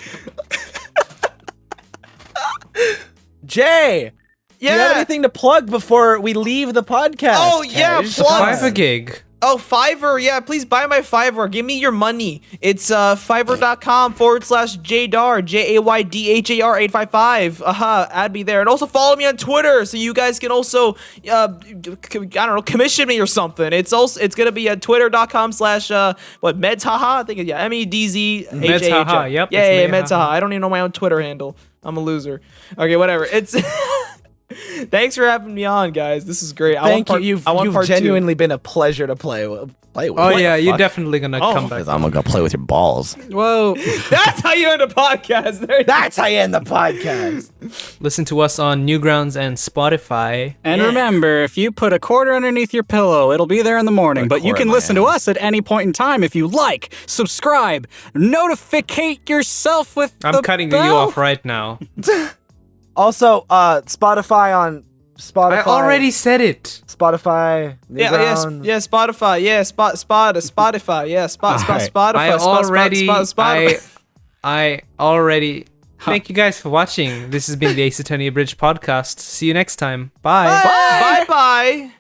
Jay, do you have anything to plug before we leave the podcast? Oh, yeah, Tej? plug. Fiverr gig. Oh, Fiverr. Yeah, please buy my Fiverr. Give me your money. It's fiverr.com/Jdar, JAYDHAR 855. Add me there. And also follow me on Twitter so you guys can also, I don't know, commission me or something. It's gonna be at twitter.com/ Medz haha. I think yeah, MEDZ. Medz haha. Yep. Yeah, Medz haha. I don't even know my own Twitter handle. I'm a loser. Okay, whatever. It's. Thanks for having me on, guys. This is great. Thank you. You've genuinely been a pleasure to play with. Oh yeah, you're definitely gonna come back. I'm gonna play with your balls. Whoa. That's how you end a podcast. That's how you end the podcast. Listen to us on Newgrounds and Spotify. And remember, if you put a quarter underneath your pillow, it'll be there in the morning. But you can listen to us at any point in time if you like, subscribe, notificate yourself with the I'm cutting bell. you off right now. Also, Spotify on Spotify. I already said it. Spotify. Newgrounds. Yeah, Spotify. Yeah, Spotify. Yeah, Spotify. I already. Thank you guys for watching. This has been the Ace Attorney Abridged Podcast. See you next time. Bye. Bye.